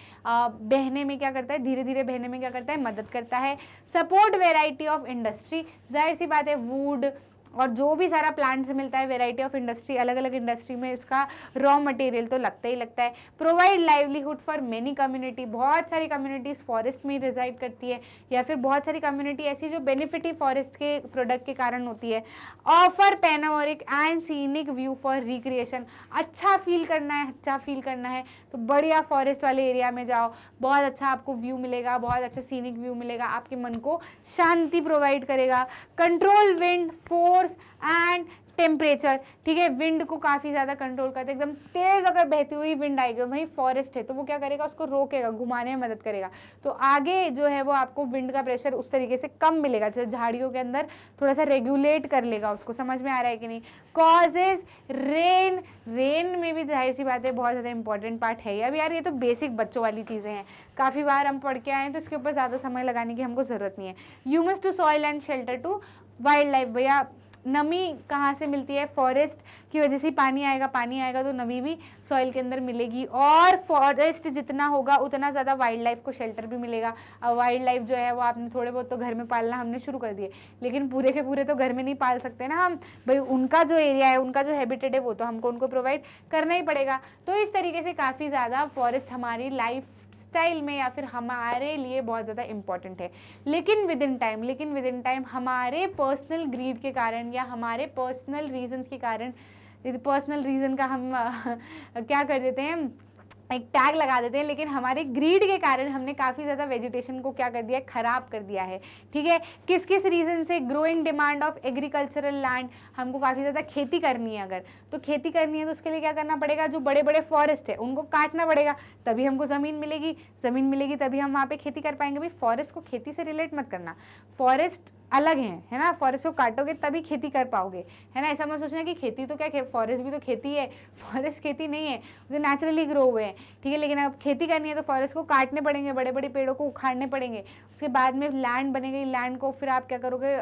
बहने में क्या करता है, धीरे धीरे बहने में क्या करता है, मदद करता है। सपोर्ट वेराइटी ऑफ इंडस्ट्री, जाहिर सी बात है वुड और जो भी सारा प्लांट से मिलता है, वेराइटी ऑफ इंडस्ट्री, अलग अलग इंडस्ट्री में इसका रॉ मटेरियल तो लगता ही लगता है। Provide livelihood for many community, बहुत सारी कम्युनिटीज़ फॉरेस्ट में ही रिजाइड करती है, या फिर बहुत सारी कम्युनिटी ऐसी जो बेनिफिट ही फॉरेस्ट के प्रोडक्ट के कारण होती है। Offer panoramic and scenic view for recreation, अच्छा फील करना है, अच्छा फील करना है तो बढ़िया फॉरेस्ट वाले एरिया में जाओ, बहुत अच्छा आपको व्यू मिलेगा, बहुत अच्छा सीनिक व्यू मिलेगा, आपके मन को शांति प्रोवाइड करेगा। Control wind, force and temperature, ठीक है, विंड को काफ़ी ज़्यादा कंट्रोल करते हैं। एकदम तेज़ अगर बहती हुई विंड आएगी, वहीं फॉरेस्ट है तो वो क्या करेगा, उसको रोकेगा, घुमाने में मदद करेगा, तो आगे जो है वो आपको विंड का प्रेशर उस तरीके से कम मिलेगा, जैसे झाड़ियों के अंदर थोड़ा सा रेगुलेट कर लेगा उसको। समझ में आ रहा है कि नहीं। कॉजेज रेन, रेन में भी जाहिर सी बात है बहुत ज़्यादा इंपॉर्टेंट पार्ट है। अब यार ये तो बेसिक बच्चों वाली चीज़ें हैं, काफ़ी बार हम पढ़ के आए हैं तो इसके ऊपर ज़्यादा समय लगाने की हमको ज़रूरत नहीं है। Humus to soil and shelter to wildlife, भैया नमी कहाँ से मिलती है? फॉरेस्ट की वजह से पानी आएगा तो नमी भी सॉइल के अंदर मिलेगी, और फॉरेस्ट जितना होगा उतना ज़्यादा वाइल्ड लाइफ को शेल्टर भी मिलेगा। अब वाइल्ड लाइफ जो है वो आपने थोड़े बहुत तो घर में पालना हमने शुरू कर दिए, लेकिन पूरे के पूरे तो घर में नहीं पाल सकते ना हम भाई, उनका जो एरिया है, उनका जो हैबिटेट है वो तो हमको उनको प्रोवाइड करना ही पड़ेगा। तो इस तरीके से काफ़ी ज़्यादा फॉरेस्ट हमारी लाइफ स्टाइल में या फिर हमारे लिए बहुत ज़्यादा इंपॉर्टेंट है। लेकिन विद इन टाइम हमारे पर्सनल ग्रीड के कारण या हमारे पर्सनल रीजंस के कारण, पर्सनल रीज़न का हम क्या कर देते हैं, एक टैग लगा देते हैं, लेकिन हमारे ग्रीड के कारण हमने काफ़ी ज़्यादा वेजिटेशन को क्या कर दिया है, ख़राब कर दिया है। ठीक है, किस किस रीज़न से? Growing demand of agricultural land, हमको काफ़ी ज़्यादा खेती करनी है, अगर तो खेती करनी है तो उसके लिए क्या करना पड़ेगा, जो बड़े बड़े फॉरेस्ट है उनको काटना पड़ेगा, तभी हमको ज़मीन मिलेगी तभी हम वहाँ पर खेती कर पाएंगे। भाई फॉरेस्ट को खेती से रिलेट मत करना, फॉरेस्ट अलग है ना, फॉरेस्ट को काटोगे तभी खेती कर पाओगे, है ना। ऐसा मत सोचना कि खेती तो क्या, फॉरेस्ट भी तो खेती है, फॉरेस्ट खेती नहीं है, जो नेचुरली ग्रो हुए हैं। ठीक है, लेकिन अब खेती करनी है तो फॉरेस्ट को काटने पड़ेंगे, बड़े बड़े पेड़ों को उखाड़ने पड़ेंगे, उसके बाद में लैंड बनेगी, लैंड को फिर आप क्या करोगे,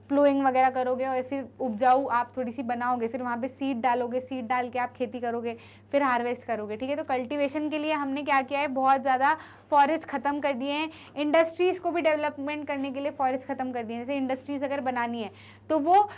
प्लोइंग वगैरह करोगे और फिर उपजाऊ आप थोड़ी सी बनाओगे, फिर वहाँ पे सीड डालोगे, सीड डाल के आप खेती करोगे, फिर हार्वेस्ट करोगे। ठीक है, तो कल्टीवेशन के लिए हमने क्या किया है, बहुत ज़्यादा फॉरेस्ट ख़त्म कर दिए हैं। इंडस्ट्रीज़ को भी डेवलपमेंट करने के लिए फॉरेस्ट ख़त्म कर दिए हैं। जैसे इंडस्ट्रीज़ अगर बनानी है तो वो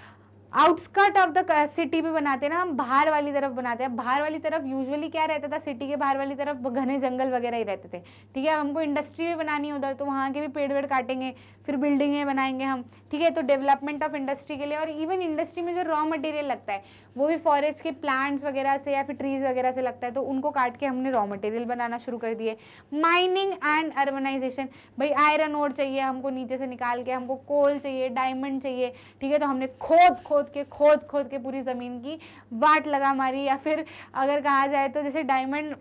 आउटस्कर्ट ऑफ द सिटी पे बनाते हैं ना, हम बाहर वाली तरफ बनाते हैं। बाहर वाली तरफ यूजुअली क्या रहता था, सिटी के बाहर वाली तरफ घने जंगल वगैरह ही रहते थे। ठीक है, हमको इंडस्ट्री भी बनानी है उधर, तो वहाँ के भी पेड़ वेड़ काटेंगे, फिर बिल्डिंगें बनाएंगे हम। ठीक है, तो डेवलपमेंट ऑफ इंडस्ट्री के लिए, और इवन इंडस्ट्री में जो रॉ मटेरियल लगता है वो भी फॉरेस्ट के प्लांट्स वगैरह से या फिर ट्रीज वगैरह से लगता है, तो उनको काट के हमने रॉ मटेरियल बनाना शुरू कर दिए। माइनिंग एंड अर्बनाइजेशन, भाई आयरन ओर चाहिए हमको नीचे से निकाल के, हमको कोल चाहिए, डायमंड चाहिए। ठीक है, तो हमने खोद के पूरी ज़मीन की वाट लगा मारी, या फिर अगर कहा जाए तो जैसे डायमंड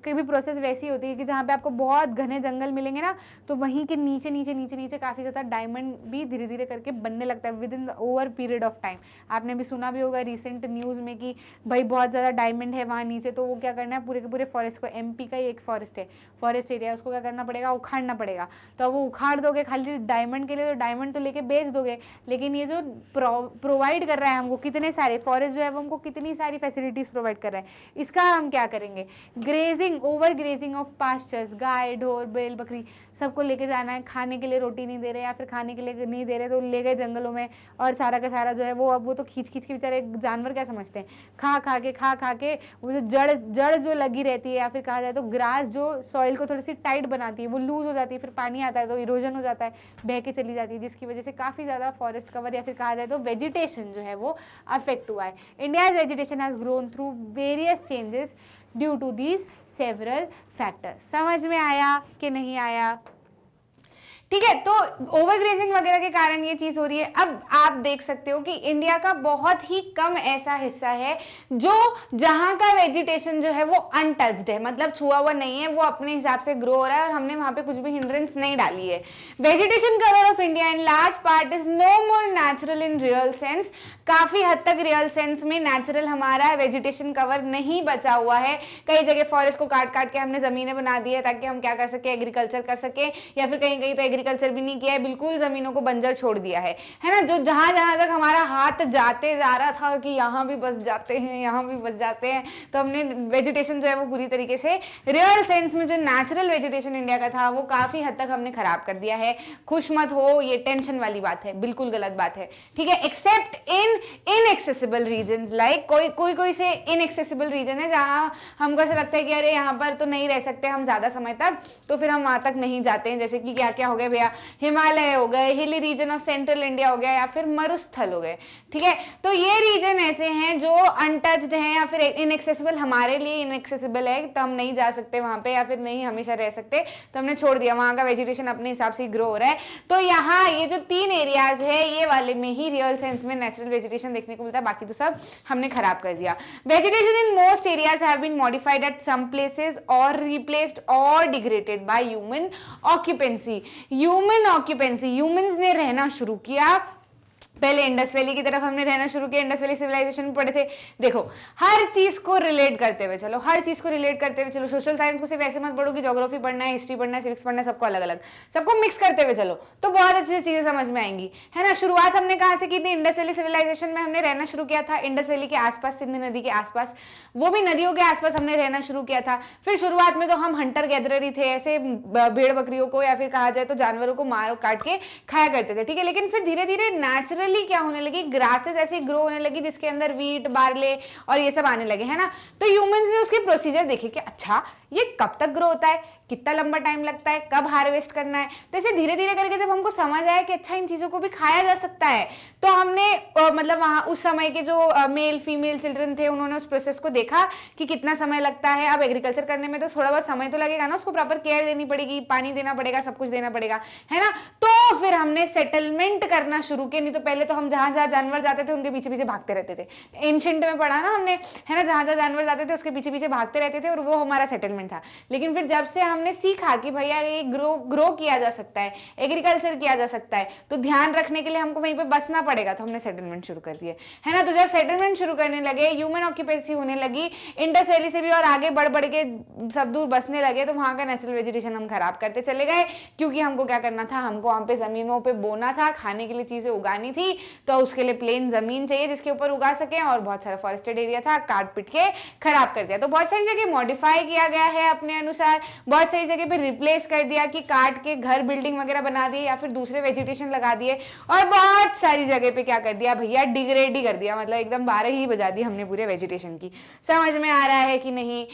की भी प्रोसेस वैसी होती है कि जहाँ पे आपको बहुत घने जंगल मिलेंगे ना, तो वहीं के नीचे काफ़ी ज़्यादा डायमंड भी धीरे धीरे करके बनने लगता है with in the over period of time. आपने भी सुना भी होगा रिसेंट न्यूज़ में कि भाई बहुत ज़्यादा डायमंड है वहाँ नीचे, तो वो क्या करना है, पूरे के पूरे फॉरेस्ट को, MP का ही एक फॉरेस्ट है, फॉरेस्ट एरिया, उसको क्या करना पड़ेगा, उखाड़ना पड़ेगा। तो वो उखाड़ दोगे खाली डायमंड के लिए, तो डायमंड तो लेके बेच दोगे, लेकिन ये जो प्रोवाइड कर रहा है हमको कितने सारे फॉरेस्ट जो है वो हमको कितनी सारी फैसिलिटीज़ प्रोवाइड कर रहा है, इसका हम क्या करेंगे, ओवर ग्रेजिंग ऑफ पास्चर्स, गाय ढोर बैल बकरी सबको लेके जाना है, खाने के लिए रोटी नहीं दे रहे या फिर खाने के लिए नहीं दे रहे तो ले गए जंगलों में, और सारा का सारा जो है वो अब वो तो खींच के बेचारे जानवर क्या समझते हैं, खा खा के वो जो जड़ जो लगी रहती है, या फिर कहा जाए तो ग्रास जो सॉइल को थोड़ी सी टाइट बनाती है वो लूज हो जाती है, फिर पानी आता है तो इरोजन हो जाता है, बह के चली जाती है, जिसकी वजह से काफ़ी ज़्यादा फॉरेस्ट कवर या फिर कहा जाए तो वेजिटेशन जो है वो अफेक्ट हुआ है। India's vegetation has grown through various changes due to these several factors. समझ में आया कि नहीं आया? ठीक है, तो ओवरग्रेजिंग वगैरह के कारण ये चीज़ हो रही है। अब आप देख सकते हो कि इंडिया का बहुत ही कम ऐसा हिस्सा है जो जहाँ का वेजिटेशन जो है वो अनटच्ड है, मतलब छुआ हुआ नहीं है, वो अपने हिसाब से ग्रो हो रहा है और हमने वहाँ पे कुछ भी हिंड्रेंस नहीं डाली है। Vegetation cover of India in large part is no more natural in real sense. काफ़ी हद तक रियल सेंस में नेचुरल हमारा वेजिटेशन कवर नहीं बचा हुआ है। कई जगह फॉरेस्ट को काट के हमने ज़मीनें बना दी है ताकि हम क्या कर सके, एग्रीकल्चर कर सके, या फिर कहीं कहीं तो एग्रीकल्चर भी नहीं किया है, बिल्कुल जमीनों को बंजर छोड़ दिया है ना। जो जहां जहां तक हमारा हाथ जाते जा रहा था कि यहाँ भी बस जाते हैं, यहाँ भी बस जाते हैं, तो हमने वेजिटेशन जो है वो पूरी तरीके से रियल सेंस में जो नेचुरल वेजिटेशन इंडिया का था वो काफी हद तक हमने खराब कर दिया है। खुश मत हो, ये टेंशन वाली बात है, बिल्कुल गलत बात है। ठीक है, except in inaccessible regions, like कोई से इनएक्सेसिबल रीजन है जहाँ हमको ऐसा लगता है कि अरे यहाँ पर तो नहीं रह सकते हम ज्यादा समय तक, तो फिर हम वहां तक नहीं जाते हैं। जैसे कि क्या क्या हो गया भैया, हिमालय हो गए, hilly region of central India हो गया, या फिर मरुस्थल हो गए। ठीक है, तो ये रीजन ऐसे हैं जो अनटच्ड हैं या फिर इनएक्सेसिबल, हमारे लिए इनएक्सेसिबल है, तो हम नहीं जा सकते वहां पे या फिर नहीं हमेशा रह सकते, तो हमने छोड़ दिया, वहां का वेजिटेशन अपने हिसाब से ग्रो हो रहा है। तो यहाँ ये जो 3 एरियाज है ये वाले में ही रियल सेंस में नेचुरल वेजिटेशन देखने को मिलता है, बाकी तो सब हमने खराब कर दिया। Vegetation in most areas have been modified at some places और रिप्लेस्ड और degraded by human occupancy. Humans ने रहना शुरू किया पहले इंडस वैली की तरफ हमने रहना शुरू किया, इंडस वैली सिविलाइजेशन में पढ़े थे। देखो हर चीज को रिलेट करते हुए चलो, हर चीज को रिलेट करते हुए चलो। सोशल साइंस को सिर्फ ऐसे मत पढ़ो कि ज्योग्राफी पढ़ना है, हिस्ट्री पढ़ना है, सिविक्स पढ़ना है, सबको अलग अलग, सबको मिक्स करते हुए चलो तो बहुत अच्छी से चीजें समझ में आएंगी, है ना। शुरुआत हमने कहां से की थी? इंडस वैली सिविलाइजेशन में हमने रहना शुरू किया था, इंडस वैली के आसपास, सिंध नदी के आसपास, वो भी नदियों के आसपास हमने रहना शुरू किया था। फिर शुरुआत में तो हम हंटर गैदरर ही थे, ऐसे भेड़ बकरियों को या फिर कहा जाए तो जानवरों को मार काट के खाया करते थे, ठीक है। लेकिन फिर धीरे धीरे नेचुरली क्या होने लगी, ग्रासेस ऐसे ग्रो होने लगी जिसके अंदर वीट, बार्ले और ये सब आने लगे, है ना। तो ह्यूमंस ने उसके प्रोसीजर देखे कि अच्छा ये कब तक ग्रो होता है, कितना लंबा टाइम लगता है, कब हार्वेस्ट करना है। तो ऐसे धीरे धीरे करके जब हमको समझ आया कि अच्छा इन चीजों को भी खाया जा सकता है, तो हमने मतलब वहां उस समय के जो मेल फीमेल चिल्ड्रन थे उन्होंने उस प्रोसेस को देखा कि कितना समय लगता है। अब एग्रीकल्चर करने में तो थोड़ा बहुत समय तो लगेगा ना, उसको प्रॉपर केयर देनी पड़ेगी, पानी देना पड़ेगा, सब कुछ देना पड़ेगा, है ना। तो फिर हमने सेटलमेंट करना शुरू किया। नहीं तो पहले तो हम जहां जहां जानवर जाते थे उनके पीछे पीछे भागते रहते थे, एंशिएंट में पढ़ा ना हमने, है ना। जहां जहां जानवर जाते थे उसके पीछे पीछे भागते रहते थे और वो हमारा सेटलमेंट था। लेकिन फिर जब से हमने सीखा कि भैया ये ग्रो किया जा सकता है, एग्रीकल्चर किया जा सकता है, तो ध्यान रखने के लिए हमको वहीं पे बसना पड़ेगा, तो हमने सेटलमेंट शुरू कर दिए, है ना। तो जब सेटलमेंट शुरू करने लगे, ह्यूमन ऑक्यूपेंसी होने लगी, इंडस वैली से भी और आगे बढ़ बढ़ के सब दूर बसने लगे, तो वहां का नेचुरल वेजिटेशन हम खराब करते चले गए। क्योंकि हमको क्या करना था, हमको वहां पे जमीनों पे बोना था, खाने के लिए चीजें उगानी थी, तो उसके लिए प्लेन जमीन चाहिए जिसके ऊपर उगा सके, और बहुत सारा फॉरेस्टेड एरिया था, काट पीट के खराब कर दिया। तो बहुत सारी जगह मॉडिफाई किया गया है अपने अनुसार, बहुत सारी जगह पे रिप्लेस कर दिया कि काट के घर बिल्डिंग वगैरह बना दिए या फिर दूसरे वेजिटेशन लगा दिए, और बहुत सारी जगह पे क्या कर दिया भैया, डिग्रेड ही कर दिया, मतलब एकदम 12 ही बजा दी हमने पूरे वेजिटेशन की। समझ में आ रहा है कि नहीं?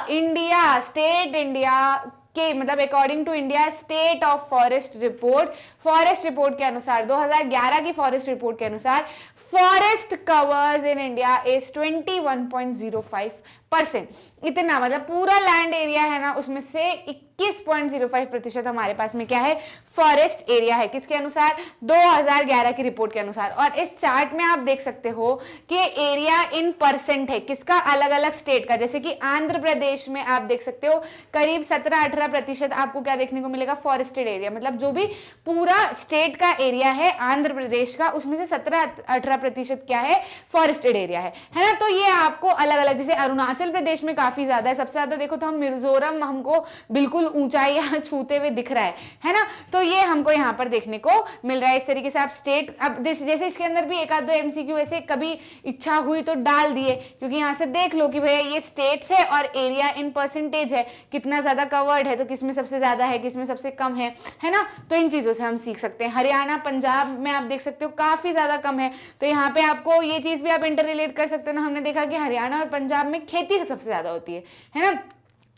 इंडिया स्टेट इंडिया के मतलब according to India state of forest report के अनुसार 2011 की फॉरेस्ट रिपोर्ट के अनुसार forest covers in India is 21.05%। इतना मतलब पूरा लैंड एरिया है ना, उसमें से 21.05% हमारे पास में क्या है, फॉरेस्ट एरिया है। किसके अनुसार? 2011 की रिपोर्ट के अनुसार। और इस चार्ट में आप देख सकते हो कि एरिया इन परसेंट है, किसका? अलग अलग स्टेट का। जैसे कि आंध्र प्रदेश में आप देख सकते हो करीब 17-18% आपको क्या देखने को मिलेगा, फॉरेस्टेड एरिया। मतलब जो भी पूरा स्टेट का एरिया है आंध्र प्रदेश का, उसमें से 17-18% क्या है, फॉरेस्टेड एरिया है ना। तो ये आपको अलग अलग, जैसे अरुणाचल प्रदेश में काफी ज्यादा है, सबसे ज्यादा देखो तो हम मिजोरम हमको बिल्कुल ऊंचाई छूते हुए दिख रहा है ना। तो ये हमको यहाँ पर देखने को मिल रहा है। इस तरीके से आप स्टेट, अब जैसे इसके अंदर भी एक आध दो एमसीक्यू ऐसे कभी इच्छा हुई तो डाल दिए, क्योंकि यहाँ से देख लो कि भैया ये स्टेट्स है और एरिया इन परसेंटेज है, कितना ज्यादा कवर्ड है, तो किसमें सबसे ज्यादा है, किसमें सबसे कम है ना। तो इन चीजों से हम सीख सकते हैं। हरियाणा पंजाब में आप देख सकते हो काफी ज्यादा कम है, तो यहाँ पे आपको ये चीज भी आप इंटर रिलेट कर सकते हो ना। हमने देखा कि हरियाणा और पंजाब में खेती सबसे ज्यादा होती है ना।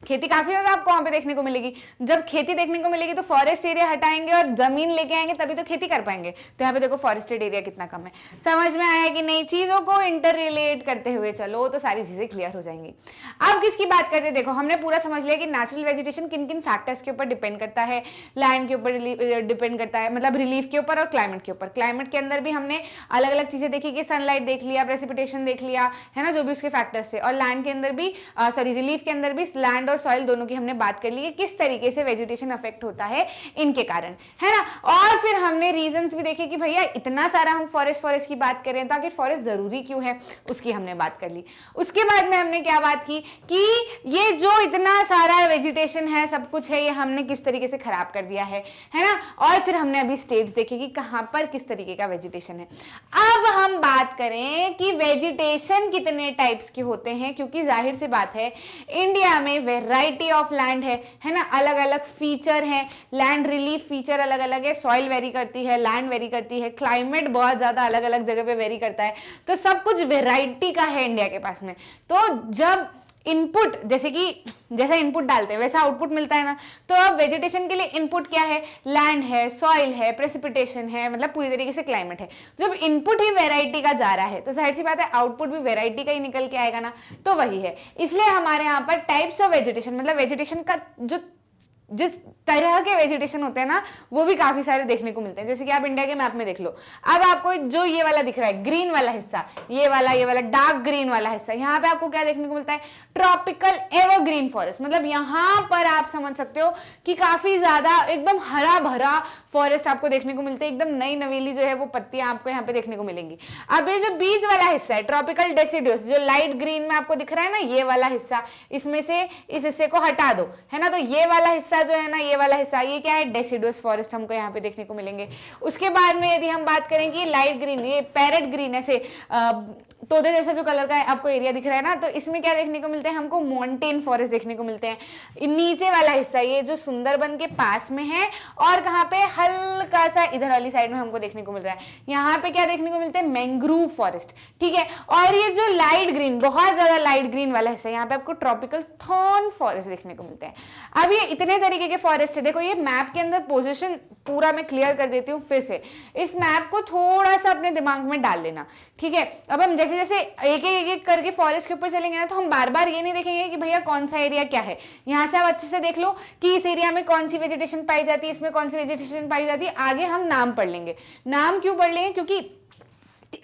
खेती काफी ज्यादा आपको वहां पे देखने को मिलेगी। जब खेती देखने को मिलेगी तो फॉरेस्ट एरिया हटाएंगे और जमीन लेके आएंगे, तभी तो खेती कर पाएंगे। तो यहाँ पे देखो फॉरेस्टेड एरिया कितना कम है। समझ में आया कि नहीं? चीजों को इंटर रिलेट करते हुए चलो तो सारी चीजें क्लियर हो जाएंगी। अब किसकी बात करते हैं? देखो हमने पूरा समझ लिया कि नेचुरल वेजिटेशन किन किन फैक्टर्स के ऊपर डिपेंड करता है, लैंड के ऊपर डिपेंड करता है, मतलब रिलीफ के ऊपर और क्लाइमेट के ऊपर। क्लाइमेट के अंदर भी हमने अलग अलग चीजें देखी कि सनलाइट देख लिया, प्रेसिपिटेशन देख लिया, है ना, जो भी उसके फैक्टर्स थे। और लैंड के अंदर भी रिलीफ के अंदर भी लैंड और सॉइल दोनों की हमने बात कर ली कि किस तरीके से वेजिटेशन अफेक्ट होता है इनके कारण, है ना। और फिर हमने रीजंस भी देखे कि भैया इतना सारा हम फॉरेस्ट की बात कर रहे हैं तो आखिर फॉरेस्ट जरूरी क्यों है, उसकी हमने बात कर ली। उसके बाद में हमने क्या बात की कि ये जो इतना सारा वेजिटेशन है, सब कुछ है, ये हमने किस तरीके से खराब कर दिया है ना। और फिर हमने अभी स्टेट्स देखे कि कहां पर किस तरीके का वेजिटेशन है। अब हम बात करें कि वेजिटेशन कितने टाइप्स के होते हैं, क्योंकि जाहिर सी बात है इंडिया में वेराइटी ऑफ लैंड है ना, अलग अलग फीचर है, लैंड रिलीफ फीचर अलग अलग है, सॉइल वेरी करती है, लैंड वेरी करती है, क्लाइमेट बहुत ज्यादा अलग अलग जगह पे वेरी करता है, तो सब कुछ वेराइटी का है इंडिया के पास में। तो जब इनपुट जैसा इनपुट डालते हैं वैसा आउटपुट मिलता है ना, तो अब वेजिटेशन के लिए इनपुट क्या है, लैंड है, सॉइल है, प्रेसिपिटेशन है, मतलब पूरी तरीके से क्लाइमेट है। जब इनपुट ही वेराइटी का जा रहा है तो जाहिर सी बात है आउटपुट भी वेराइटी का ही निकल के आएगा ना। तो वही है, इसलिए हमारे यहाँ पर टाइप्स ऑफ वेजिटेशन, मतलब वेजिटेशन का जो जिस तरह के वेजिटेशन होते हैं ना वो भी काफी सारे देखने को मिलते हैं। जैसे कि आप इंडिया के मैप में देख लो, अब आपको जो ये वाला दिख रहा है ग्रीन वाला हिस्सा, ये वाला डार्क ग्रीन वाला हिस्सा, यहाँ पे आपको क्या देखने को मिलता है, ट्रॉपिकल एवरग्रीन फॉरेस्ट। मतलब यहाँ पर आप समझ सकते हो कि काफी ज्यादा एकदम हरा भरा फॉरेस्ट आपको देखने को मिलते हैं, एकदम नई नवेली जो है वो पत्तियां आपको यहाँ पे देखने को मिलेंगी। अब ये जो बीच वाला हिस्सा है ट्रॉपिकल डेसिडुअस, जो लाइट ग्रीन में आपको दिख रहा है ना, ये वाला हिस्सा, इसमें से इस हिस्से को हटा दो, है ना, तो ये वाला हिस्सा जो है ना, ये वाला हिस्सा, ये क्या है, डेसिडुअस फॉरेस्ट हमको यहाँ पे देखने को मिलेंगे। उसके बाद में यदि हम बात करें कि लाइट ग्रीन, ये पैरेट ग्रीन, ऐसे तोते जैसा जो कलर का है आपको एरिया दिख रहा है ना, तो इसमें क्या देखने को मिलते हैं हमको, माउंटेन फॉरेस्ट देखने को मिलते हैं। नीचे वाला हिस्सा ये जो सुंदरबन के पास में है, और कहाँ पे, हल्का सा इधर वाली साइड में हमको देखने को मिल रहा है, यहाँ पे क्या देखने को मिलते हैं, मैंग्रोव फॉरेस्ट, ठीक है। और ये जो लाइट ग्रीन, बहुत ज्यादा लाइट ग्रीन वाला हिस्सा, यहाँ पे आपको ट्रॉपिकल थॉर्न फॉरेस्ट देखने को मिलते हैं। अब ये इतने तरीके के फॉरेस्ट है। देखो ये मैप के अंदर पोजिशन पूरा मैं क्लियर कर देती हूँ फिर से, इस मैप को थोड़ा सा अपने दिमाग में डाल लेना, ठीक है। अब हम जैसे जैसे एक करके फॉरेस्ट के ऊपर चलेंगे ना, तो हम बार बार ये नहीं देखेंगे कि भैया कौन सा एरिया क्या है। यहाँ से आप अच्छे से देख लो कि इस एरिया में कौन सी वेजिटेशन पाई जाती है, इसमें कौन सी वेजिटेशन पाई जाती है। आगे हम नाम पढ़ लेंगे। नाम क्यों पढ़ लेंगे, क्योंकि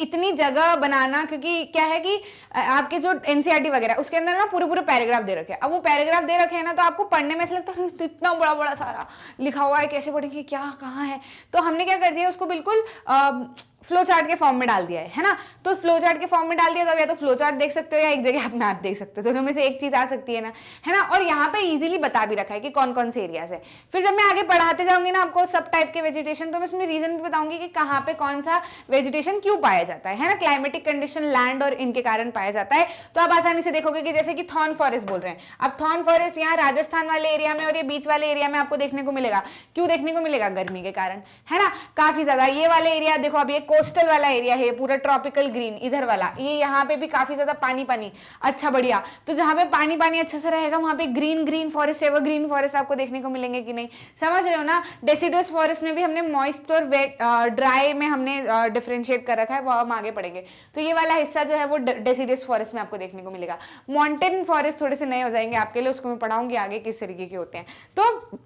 इतनी जगह बनाना, क्योंकि क्या है कि आपके जो एनसीईआरटी वगैरह उसके अंदर ना पूरे पैराग्राफ दे रखे हैं। अब वो पैराग्राफ दे रखे हैं ना, तो आपको पढ़ने में ऐसा लगता है तो इतना बड़ा सारा लिखा हुआ है, कैसे पढ़ेंगे, क्या कहाँ है। तो हमने क्या कर दिया, उसको बिल्कुल फ्लो चार्ट के फॉर्म में डाल दिया है ना। तो फ्लो चार्ट के फॉर्म में डाल दिया, तो या तो फ्लो चार्ट देख सकते हो या एक जगह आप मैप देख सकते हो, दोनों में से एक चीज आ सकती है ना, है ना। और यहाँ पे इजीली बता भी रखा है कि कौन कौन से एरियाज है। फिर जब मैं आगे पढ़ाते जाऊंगी ना आपको सब टाइप के वेजिटेशन, तो मैं उसमें रीजन भी बताऊंगी कि कहाँ पे कौन सा वेजिटेशन क्यों पाया जाता है ना। क्लाइमेटिक कंडीशन, लैंड और इनके कारण पाया जाता है। तो आप आसानी से देखोगे कि जैसे कि थॉर्न फॉरेस्ट बोल रहे हैं, अब थॉर्न फॉरेस्ट यहाँ राजस्थान वाले एरिया में और ये बीच वाले एरिया में आपको देखने को मिलेगा। क्यों देखने को मिलेगा, गर्मी के कारण, है ना, काफी ज्यादा। ये वाले एरिया देखो, अब ये कोस्टल वाला एरिया है, पूरा ट्रॉपिकल ग्रीन, इधर वाला ये यहाँ पे भी काफी ज्यादा पानी, अच्छा बढ़िया। तो जहां पे पानी अच्छे से रहेगा वहां पे ग्रीन फॉरेस्ट, एवरग्रीन फॉरेस्ट आपको देखने को मिलेंगे कि नहीं, समझ रहे हो ना। डेसिडुअस फॉरेस्ट में भी हमने मॉइस्ट और वेट ड्राई में हमने डिफरेंशिएट कर रखा है, वो हम आगे पढ़ेंगे। तो ये वाला हिस्सा जो है वो डेसिडुअस फॉरेस्ट में आपको देखने को मिलेगा। माउंटेन फॉरेस्ट थोड़े से नए हो जाएंगे आपके लिए, उसको मैं पढ़ाऊंगी आगे किस तरीके के होते हैं। तो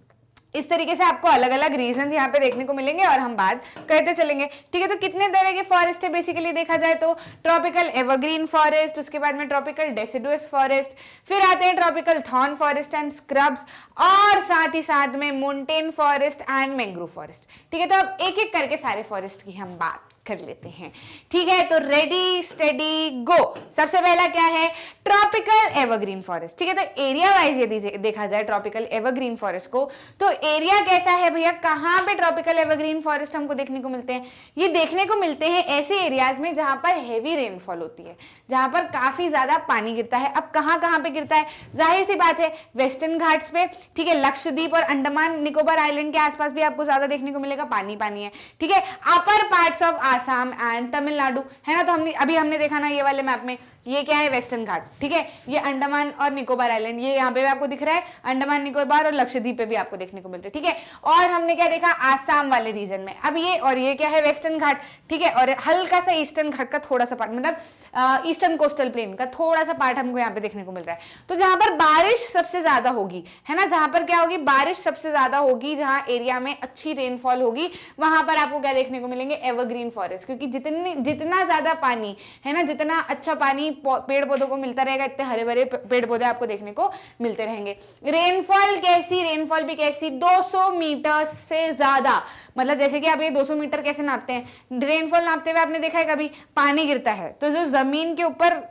इस तरीके से आपको अलग अलग रीजन यहाँ पे देखने को मिलेंगे और हम बात करते चलेंगे, ठीक है। तो कितने तरह के फॉरेस्ट है बेसिकली देखा जाए तो, ट्रॉपिकल एवरग्रीन फॉरेस्ट, उसके बाद में ट्रॉपिकल डेसिडुअस फॉरेस्ट, फिर आते हैं tropical thorn forest and scrubs, और साथ ही साथ में mountain forest and mangrove forest, ठीक है। तो अब एक एक करके सारे फॉरेस्ट की हम बात कर लेते हैं, ठीक है। तो रेडी स्टेडी गो। सबसे पहला क्या है, ट्रॉपिकल एवरग्रीन फॉरेस्ट, ठीक है। तो एरिया वाइज यदि देखा जाए ट्रॉपिकल एवरग्रीन फॉरेस्ट को, तो एरिया कैसा है भैया, कहां पे ट्रॉपिकल एवरग्रीन फॉरेस्ट हमको देखने को मिलते हैं, ये देखने को मिलते हैं ऐसे एरियाज में जहां पर हेवी रेनफॉल होती है, जहां पर काफी ज्यादा पानी गिरता है। अब कहां पे गिरता है, जाहिर सी बात है वेस्टर्न घाट्स पे, ठीक है। लक्षद्वीप और अंडमान निकोबार आइलैंड के आसपास भी आपको ज्यादा देखने को मिलेगा, पानी है, ठीक है। अपर parts of Assam and Tamil Nadu, है ना। तो हमने देखा ना ये वाले मैप में, ये क्या है, वेस्टर्न घाट, ठीक है। ये अंडमान और निकोबार आइलैंड, ये यहाँ पे भी आपको दिख रहा है, अंडमान निकोबार और लक्षद्वीप पे भी आपको देखने को मिल रहा है, ठीक है। और हमने क्या देखा, आसाम वाले रीजन में, अब ये और ये क्या है, वेस्टर्न घाट, ठीक है। और हल्का सा ईस्टर्न घाट का थोड़ा सा पार्ट, मतलब ईस्टर्न कोस्टल प्लेन का थोड़ा सा पार्ट हमको यहाँ पे देखने को मिल रहा है। तो जहां पर बारिश सबसे ज्यादा होगी, है ना, जहां पर क्या होगी, बारिश सबसे ज्यादा होगी, जहां एरिया में अच्छी रेनफॉल होगी, वहां पर आपको क्या देखने को मिलेंगे, एवरग्रीन फॉरेस्ट। क्योंकि जितना ज्यादा पानी है ना, जितना अच्छा पानी पेड़ पौधों को मिलता रहेगा, इतने हरे भरे पेड़ पौधे आपको देखने को मिलते रहेंगे। रेनफॉल कैसी, रेनफॉल भी कैसी, 200 मीटर से ज्यादा, मतलब जैसे कि आप ये 200 मीटर कैसे नापते हैं, रेनफॉल नापते हुए आपने देखा है कभी, पानी गिरता है तो जो जमीन के ऊपर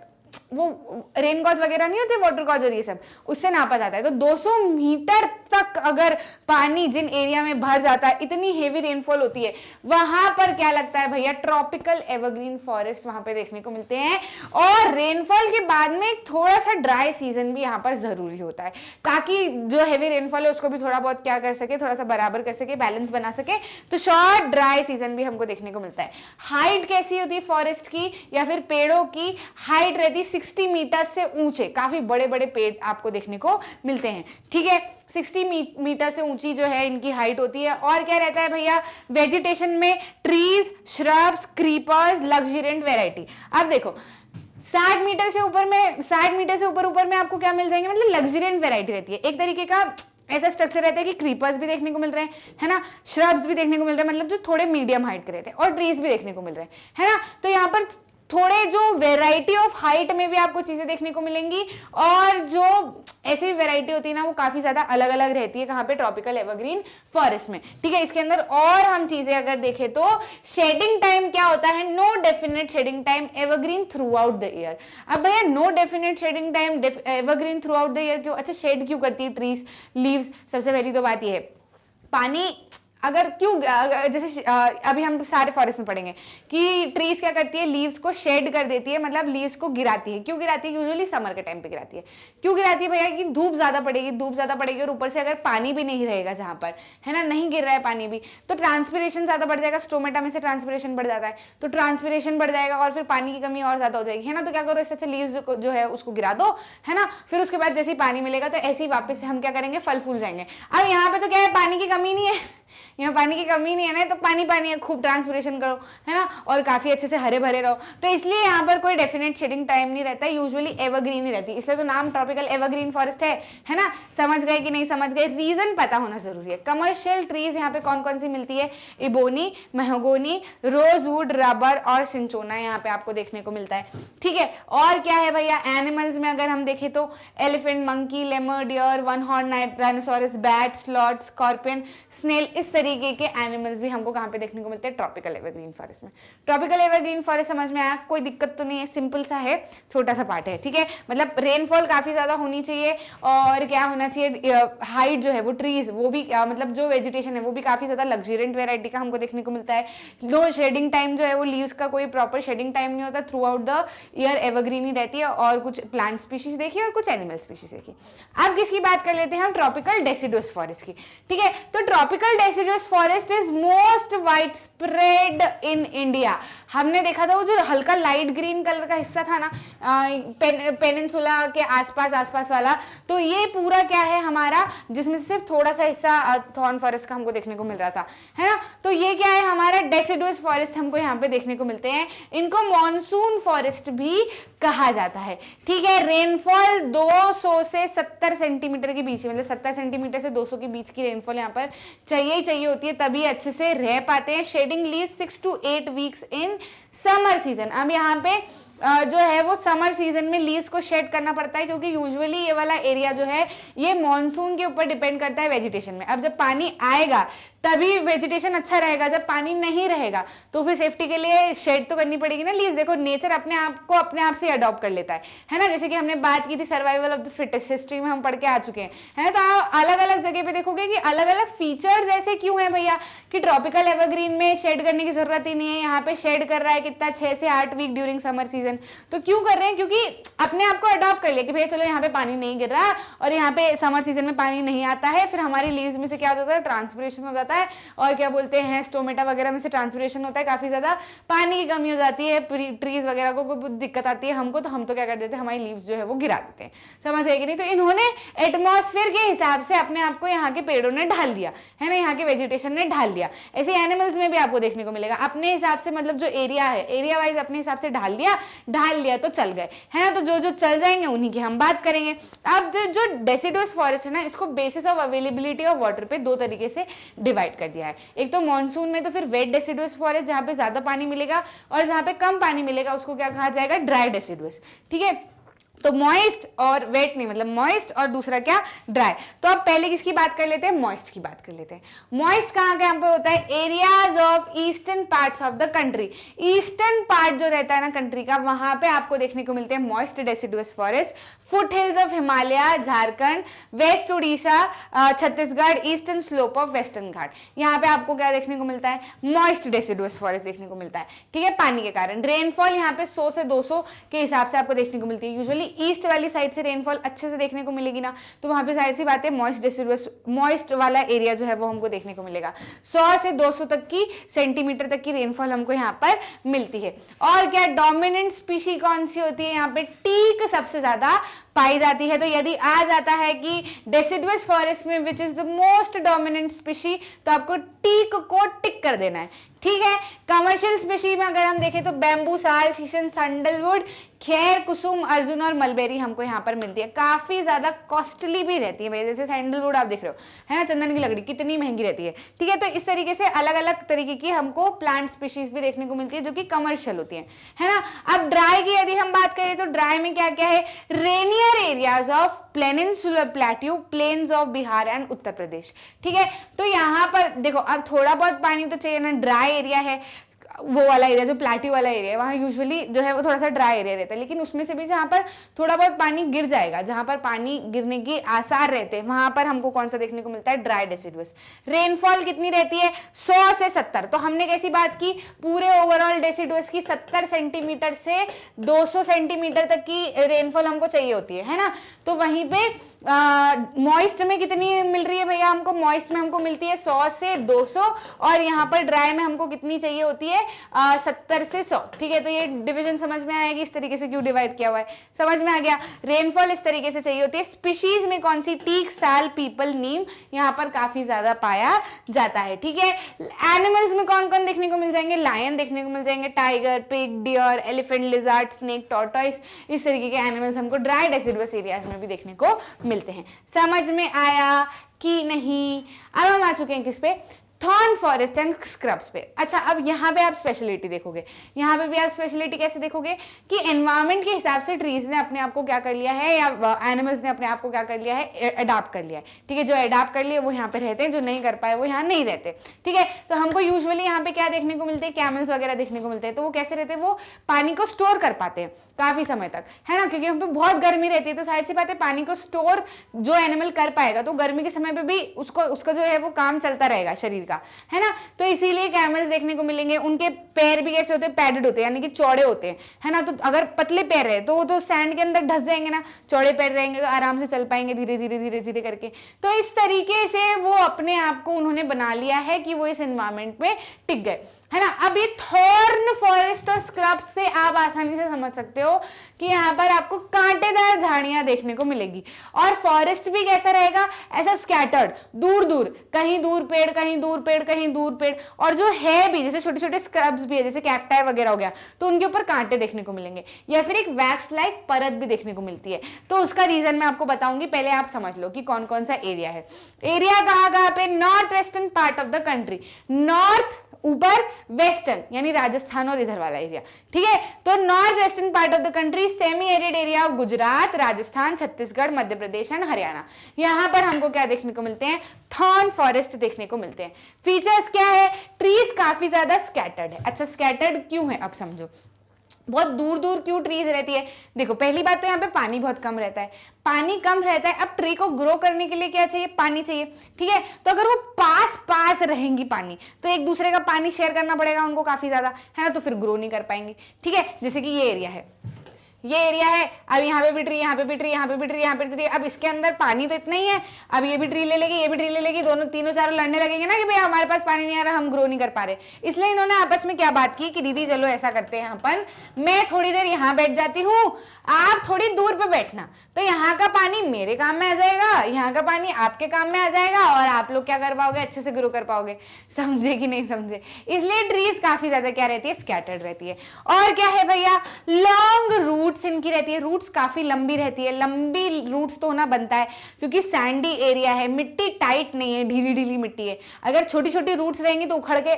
वो रेन गॉज वगैरह नहीं होते, वाटर गॉज और ये सब, उससे नापा जाता है। तो 200 मीटर तक अगर पानी जिन एरिया में भर जाता है, इतनी हेवी रेनफॉल होती है, वहां पर क्या लगता है भैया, ट्रॉपिकल एवरग्रीन फॉरेस्ट वहां पे देखने को मिलते हैं। और रेनफॉल के बाद में थोड़ा सा ड्राई सीजन भी यहाँ पर जरूरी होता है, ताकि जो हेवी रेनफॉल है उसको भी थोड़ा बहुत क्या कर सके, थोड़ा सा बराबर कर सके, बैलेंस बना सके। तो शॉर्ट ड्राई सीजन भी हमको देखने को मिलता है। हाइट कैसी होती है फॉरेस्ट की या फिर पेड़ों की, हाइट रहती 60 मीटर से ऊंचे, काफी बड़े बड़े पेड़ आपको देखने को मिलते हैं, ठीक है। 60 मीटर से ऊंची जो है इनकी हाइट होती है। और क्या रहता है भैया, वेजिटेशन में ट्रीज, श्रब्स, क्रीपर्स, लग्जरिएंट वेराइटी। अब देखो 60 मीटर से ऊपर में, 60 मीटर से ऊपर में आपको क्या मिल जाएंगे, मतलब लग्जरिएंट वेराइटी रहती है, एक तरीके का ऐसा स्ट्रक्चर रहता है कि क्रीपर्स भी देखने को मिल रहे हैं, है ना, श्रब्स भी देखने को मिल रहे हैं, मतलब जो थोड़े मीडियम हाइट के रहते हैं, और ट्रीज भी देखने को मिल रहे हैं, है ना। तो यहाँ पर थोड़े जो वेराइटी ऑफ हाइट में भी आपको चीजें देखने को मिलेंगी, और जो ऐसी वेराइटी होती है ना वो काफी ज्यादा अलग अलग रहती है कहाँ पे, ट्रॉपिकल एवरग्रीन फॉरेस्ट में, ठीक है। इसके अंदर और हम चीजें अगर देखें तो शेडिंग टाइम क्या होता है, no definite shedding time evergreen throughout the year. अब भैया no definite shedding time evergreen throughout the year क्यों, अच्छा शेड क्यों करती है ट्रीज, लीव्स, सबसे पहली तो बात ये है पानी अगर क्यों, जैसे अभी हम सारे फॉरेस्ट में पढ़ेंगे कि ट्रीज क्या करती है, लीव्स को शेड कर देती है, मतलब लीव्स को गिराती है। क्यों गिराती है, यूजुअली समर के टाइम पे गिराती है। क्यों गिराती है भैया, कि धूप ज्यादा पड़ेगी और ऊपर से अगर पानी भी नहीं रहेगा जहां पर, है ना, नहीं गिर रहा है पानी भी, तो ट्रांसपिरेशन ज्यादा बढ़ जाएगा, स्टोमेटा में से ट्रांसपिरेशन बढ़ जाता है, तो ट्रांसपिरेशन बढ़ जाएगा और फिर पानी की कमी और ज्यादा हो जाएगी, है ना। तो क्या करो, इससे अच्छा लीव्स जो है उसको गिरा दो, है ना, फिर उसके बाद जैसे ही पानी मिलेगा तो ऐसे ही वापस से हम क्या करेंगे, फल फूल जाएंगे। अब यहाँ पे तो क्या है, पानी की कमी नहीं है, यहाँ पानी की कमी नहीं है ना, तो पानी है, खूब ट्रांसपिरेशन करो, है ना, और काफी अच्छे से हरे भरे रहो। तो इसलिए यहाँ पर कोई डेफिनेट शेडिंग टाइम नहीं रहता है, यूजुअली एवरग्रीन ही रहती है, इसलिए तो नाम ट्रॉपिकल एवरग्रीन फॉरेस्ट है ना। समझ गए कि नहीं समझ गए, रीजन पता होना जरूरी है। कमर्शियल ट्रीज यहाँ पे कौन कौन सी मिलती है, इबोनी, मेहगोनी, रोजवुड, रबर और सिंचोना यहाँ पे आपको देखने को मिलता है, ठीक है। और क्या है भैया, एनिमल्स में अगर हम देखें तो elephant, monkey, lemur, deer, one horn rhinoceros, bat, sloth, scorpion, snail, इस तरीके के एनिमल्स भी हमको कहां पे देखने को मिलते हैं, ट्रॉपिकल एवरग्रीन फॉरेस्ट में। ट्रॉपिकल एवरग्रीन फॉरेस्ट समझ में आया, कोई दिक्कत तो नहीं है, सिंपल सा है, छोटा सा पार्ट है, ठीक है। मतलब रेनफॉल काफी ज्यादा होनी चाहिए, और क्या होना चाहिए, हाइट जो है वो ट्रीज, वो भी मतलब जो वेजिटेशन है वो भी काफी ज्यादा लग्जरियंट वेराइटी का हमको देखने को मिलता है। लो शेडिंग टाइम जो है वो लीव्स का कोई प्रॉपर शेडिंग टाइम नहीं होता, throughout the year evergreen ही रहती है। और कुछ प्लांट स्पीशीज देखी और कुछ एनिमल स्पीशीज देखी। अब किसकी बात कर लेते हैं हम, ट्रॉपिकल डेसिडुअस फॉरेस्ट की, ठीक है। तो tropical deciduous forest is most wide spread in India. हमने देखा था वो जो हल्का लाइट ग्रीन कलर का हिस्सा था ना, पेनिनसुला के आसपास वाला, तो ये पूरा क्या है हमारा, जिसमें से सिर्फ थोड़ा सा हिस्सा थॉर्न फॉरेस्ट का हमको देखने को मिल रहा था, है ना। तो ये क्या है हमारा डेसिडुअस फॉरेस्ट हमको यहाँ पे देखने को मिलते हैं। इनको मॉनसून फॉरेस्ट भी कहा जाता है, ठीक है। रेनफॉल 200 से 70 सेंटीमीटर के बीच, मतलब 70 सेंटीमीटर से 200 के बीच की रेनफॉल यहाँ पर चाहिए होती है, तभी अच्छे से रह पाते हैं। Shedding leaves 6 to 8 weeks in summer season. अब यहाँ पे जो है वो समर सीजन में लीव्स को शेड करना पड़ता है, क्योंकि यूजुअली ये वाला एरिया जो है ये मॉनसून के ऊपर डिपेंड करता है वेजिटेशन में। अब जब पानी आएगा तभी वेजिटेशन अच्छा रहेगा, जब पानी नहीं रहेगा तो फिर सेफ्टी के लिए शेड तो करनी पड़ेगी ना लीव्स। देखो नेचर अपने आप से अडॉप्ट कर लेता है ना। जैसे कि हमने बात की थी survival of the fittest, history में हम पढ़ के आ चुके हैं, है ना। तो आप अलग अलग जगह पे देखोगे कि अलग अलग फीचर्स ऐसे क्यों है भैया, कि ट्रॉपिकल एवरग्रीन में शेड करने की जरूरत ही नहीं है, यहाँ पे शेड कर रहा है कितना 6 से 8 वीक ड्यूरिंग समर सीजन। तो क्यों कर रहे हैं, क्योंकि अपने आप को अडॉप्ट कर लिया कि भैया चलो यहाँ पे पानी नहीं गिर रहा और यहाँ पे समर सीजन में पानी नहीं आता है, फिर हमारी लीव्स में से क्या होता है, ट्रांसपिरेशन हो जाता है, और क्या बोलते हैं स्टोमेटा वगैरह में से ट्रांसपिरेशन होता है, काफी ज्यादा पानी की कमी हो जाती है, ट्रीज वगैरह को कोई दिक्कत आती है हमको, तो हम तो क्या कर देते हैं, हमारी लीव्स जो है वो गिरा देते हैं। समझ आएगी नहीं। तो इन्होंने एटमॉस्फेयर के हिसाब से अपने आप को यहाँ के पेड़ों ने ढाल दिया, है ना, यहाँ के वेजिटेशन ने ढाल दिया। ऐसे एनिमल्स में भी आपको देखने को मिलेगा, अपने हिसाब से, मतलब जो एरिया है एरिया वाइज अपने हिसाब से ढाल लिया तो चल गए, है ना। तो जो चल जाएंगे उन्हीं की हम बात करेंगे। अब जो डेसिडुअस फॉरेस्ट है ना, इसको basis of availability of water पे दो तरीके से डिवाइड कर दिया है। एक तो मॉनसून में तो फिर वेट डेसिडुअस फॉरेस्ट, जहां पे ज्यादा पानी मिलेगा, और जहां पे कम पानी मिलेगा उसको क्या कहा जाएगा, ड्राई डेसिडुअस, ठीक है। तो मॉइस्ट और वेट नहीं, मतलब मॉइस्ट और दूसरा क्या, ड्राई। तो अब पहले किसकी बात कर लेते हैं, मॉइस्ट की बात कर लेते हैं। मॉइस्ट कहाँ पे होता है, areas of eastern parts of the country. Eastern part जो रहता है ना कंट्री का, वहां पे आपको देखने को मिलते हैं moist deciduous forest. Foothills of Himalaya, Jharkhand, west Orissa, Chhattisgarh, eastern slope of western Ghat, यहाँ पे आपको क्या देखने को मिलता है, मॉइस्ट डेसिडुअस फॉरेस्ट देखने को मिलता है, ठीक है। पानी के कारण रेनफॉल यहाँ पे 100 से 200 के हिसाब से आपको देखने को मिलती है। यूजुअली ईस्ट वाली साइड से रेनफॉल अच्छे से देखने को मिलेगी ना, तो वहां पे जाहिर सी बात है मॉइस्ट डेसिडुअस, मॉइस्ट वाला एरिया जो है वो हमको देखने को मिलेगा। 100 से 200 तक की सेंटीमीटर तक की रेनफॉल हमको यहाँ पर मिलती है। और क्या डोमिनेंट स्पीशी कौन सी होती है यहाँ पे, टीक सबसे ज्यादा पाई जाती है। तो यदि आ जाता है कि डेसिडुअस फॉरेस्ट में which is the most dominant species, तो आपको टीक को टिक कर देना है, ठीक है। कमर्शियल स्पीशी में अगर हम देखें तो बैम्बू, साल, शीशम, सैंडलवुड, खैर, कुसुम, अर्जुन और मलबेरी हमको यहाँ पर मिलती है। काफी ज्यादा कॉस्टली भी रहती है भाई, जैसे सैंडलवुड आप देख रहे हो, है ना, चंदन की लकड़ी कितनी महंगी रहती है, ठीक है। तो इस तरीके से अलग अलग तरीके की हमको प्लांट स्पीशीज भी देखने को मिलती है जो कि कमर्शियल होती है ना। अब ड्राई की यदि हम बात करें तो ड्राई में क्या क्या है, rainier areas of peninsular plateau, plains of Bihar and Uttar Pradesh, ठीक है। तो यहाँ पर देखो, अब थोड़ा बहुत पानी तो चाहिए ना, ड्राई एरिया है वो वाला एरिया जो प्लेट्यू वाला एरिया है, वहाँ यूजुअली जो है वो थोड़ा सा ड्राई एरिया रहता है, लेकिन उसमें से भी जहाँ पर थोड़ा बहुत पानी गिर जाएगा, जहाँ पर पानी गिरने के आसार रहते हैं, वहां पर हमको कौन सा देखने को मिलता है, ड्राई डेसिडुअस। रेनफॉल कितनी रहती है, 100 से 70। तो हमने कैसी बात की, पूरे ओवरऑल डेसिडुअस की 70 सेंटीमीटर से 200 सेंटीमीटर तक की रेनफॉल हमको चाहिए होती है ना। तो वहीं पे मॉइस्ट में कितनी मिल रही है भैया हमको, मॉइस्ट में हमको मिलती है 100 से 200, और यहाँ पर ड्राई में हमको कितनी चाहिए होती है, 70 से 100, ठीक है। तो ये डिवीजन समझ में आएगी, इस तरीके से क्यों डिवाइड किया हुआ है, समझ में आ गया। रेनफॉल इस तरीके से चाहिए होती है। स्पीशीज में कौन सी, टीक, साल, पीपल, नीम यहाँ पर काफी ज्यादा पाया जाता है, ठीक है। एनिमल्स में कौन कौन देखने को मिल जाएंगे, लायन देखने को मिल जाएंगे, tiger, pig, deer, elephant, lizard, snake, tortoise, इस तरीके के एनिमल्स हमको ड्राई डेसिडुअस एरियाज में भी देखने को मिलते हैं। समझ में आया कि नहीं। अब हम आ चुके हैं किस पे, थॉर्न फॉरेस्ट एंड स्क्रब्स पे। अच्छा, अब यहाँ पे आप स्पेशलिटी देखोगे, यहाँ पे भी आप स्पेशलिटी कैसे देखोगे कि एनवायरनमेंट के हिसाब से ट्रीज ने अपने आप को क्या कर लिया है, या एनिमल्स ने अपने आप को क्या कर लिया है, अडाप्ट कर लिया है, ठीक है। जो अडाप्ट कर लिए वो यहाँ पे रहते हैं, जो नहीं कर पाए वो यहाँ नहीं रहते, ठीक है। तो हमको यूजुअली यहाँ पे क्या देखने को मिलते हैं, कैमल्स वगैरह देखने को मिलते हैं। तो वो कैसे रहते हैं, वो पानी को स्टोर कर पाते हैं काफी समय तक, है ना, क्योंकि हम पे बहुत गर्मी रहती है। तो साइड से बात है, पानी को स्टोर जो एनिमल कर पाएगा तो गर्मी के समय पे भी उसका जो है वो काम चलता रहेगा शरीर का, है ना। तो इसीलिए कैमल्स देखने को मिलेंगे। उनके पैर भी कैसे होते हैं, पैडेड होते हैं, यानी कि चौड़े होते हैं, है ना। तो अगर पतले पैर रहे तो वो तो सैंड के अंदर धस जाएंगे ना, चौड़े पैर रहेंगे तो आराम से चल पाएंगे धीरे धीरे धीरे धीरे करके। तो इस तरीके से वो अपने आप को उन्होंने बना लिया है कि वो इस एनवायरमेंट में टिक गए, है ना। अब ये थॉर्न फॉरेस्ट और स्क्रब से आप आसानी से समझ सकते हो कि यहाँ पर आपको कांटेदार झाड़ियां देखने को मिलेगी, और फॉरेस्ट भी कैसा रहेगा, ऐसा स्कैटर्ड, दूर दूर, कहीं दूर पेड़, कहीं दूर पेड़, कहीं दूर पेड़, और जो है भी जैसे छोटे छोटे स्क्रब्स भी है, जैसे कैक्टाई वगैरह हो गया, तो उनके ऊपर कांटे देखने को मिलेंगे, या फिर एक वैक्स लाइक परत भी देखने को मिलती है। तो उसका रीजन मैं आपको बताऊंगी, पहले आप समझ लो कि कौन कौन सा एरिया है। एरिया कहाँ पे, north western part of the country, north ऊपर, वेस्टर्न यानी राजस्थान और इधर वाला एरिया, ठीक है। तो north western part of the country, semi arid area of Gujarat, Rajasthan, Chhattisgarh, Madhya Pradesh and Haryana, यहां पर हमको क्या देखने को मिलते हैं, थॉर्न फॉरेस्ट देखने को मिलते हैं। फीचर्स क्या है, ट्रीज काफी ज्यादा स्कैटर्ड है। अच्छा, स्कैटर्ड क्यों है, अब समझो, बहुत दूर दूर क्यों ट्रीज रहती है। देखो, पहली बात तो यहाँ पे पानी बहुत कम रहता है, पानी कम रहता है। अब ट्री को ग्रो करने के लिए क्या चाहिए, पानी चाहिए, ठीक है। तो अगर वो पास पास रहेंगी पानी, तो एक दूसरे का पानी शेयर करना पड़ेगा उनको काफी ज्यादा, है ना, तो फिर ग्रो नहीं कर पाएंगी, ठीक है। जैसे कि ये एरिया है, ये एरिया है, अब यहाँ पे भी ट्री, यहाँ पे भी ट्री, यहाँ पे भी ट्री, यहाँ पे ट्री, अब इसके अंदर पानी तो इतना ही है, अब ये भी ट्री ले लेगी, ये भी ट्री ले लेगी, दोनों तीनों चारों लड़ने लगेंगे ना कि भाई हमारे पास पानी नहीं आ रहा, हम ग्रो नहीं कर पा रहे। इसलिए इन्होंने आपस में क्या बात की कि दीदी चलो ऐसा करते हैं अपन, मैं थोड़ी देर यहाँ बैठ जाती हूँ, आप थोड़ी दूर पे बैठना, तो यहाँ का पानी मेरे काम में आ जाएगा, यहाँ का पानी आपके काम में आ जाएगा, और आप लोग क्या कर पाओगे, अच्छे से ग्रो कर पाओगे। समझे कि नहीं समझे। इसलिए ट्रीज काफी ज्यादा क्या रहती है, स्कैटर्ड रहती है। और क्या है भैया, लॉन्ग रूट्स इनकी रहती है, रूट्स काफी लंबी रहती है। लंबी रूट्स तो होना बनता है क्योंकि सैंडी एरिया है, मिट्टी टाइट नहीं है, ढीली ढीली मिट्टी है। अगर छोटी छोटी रूट्स रहेंगी तो उखड़ के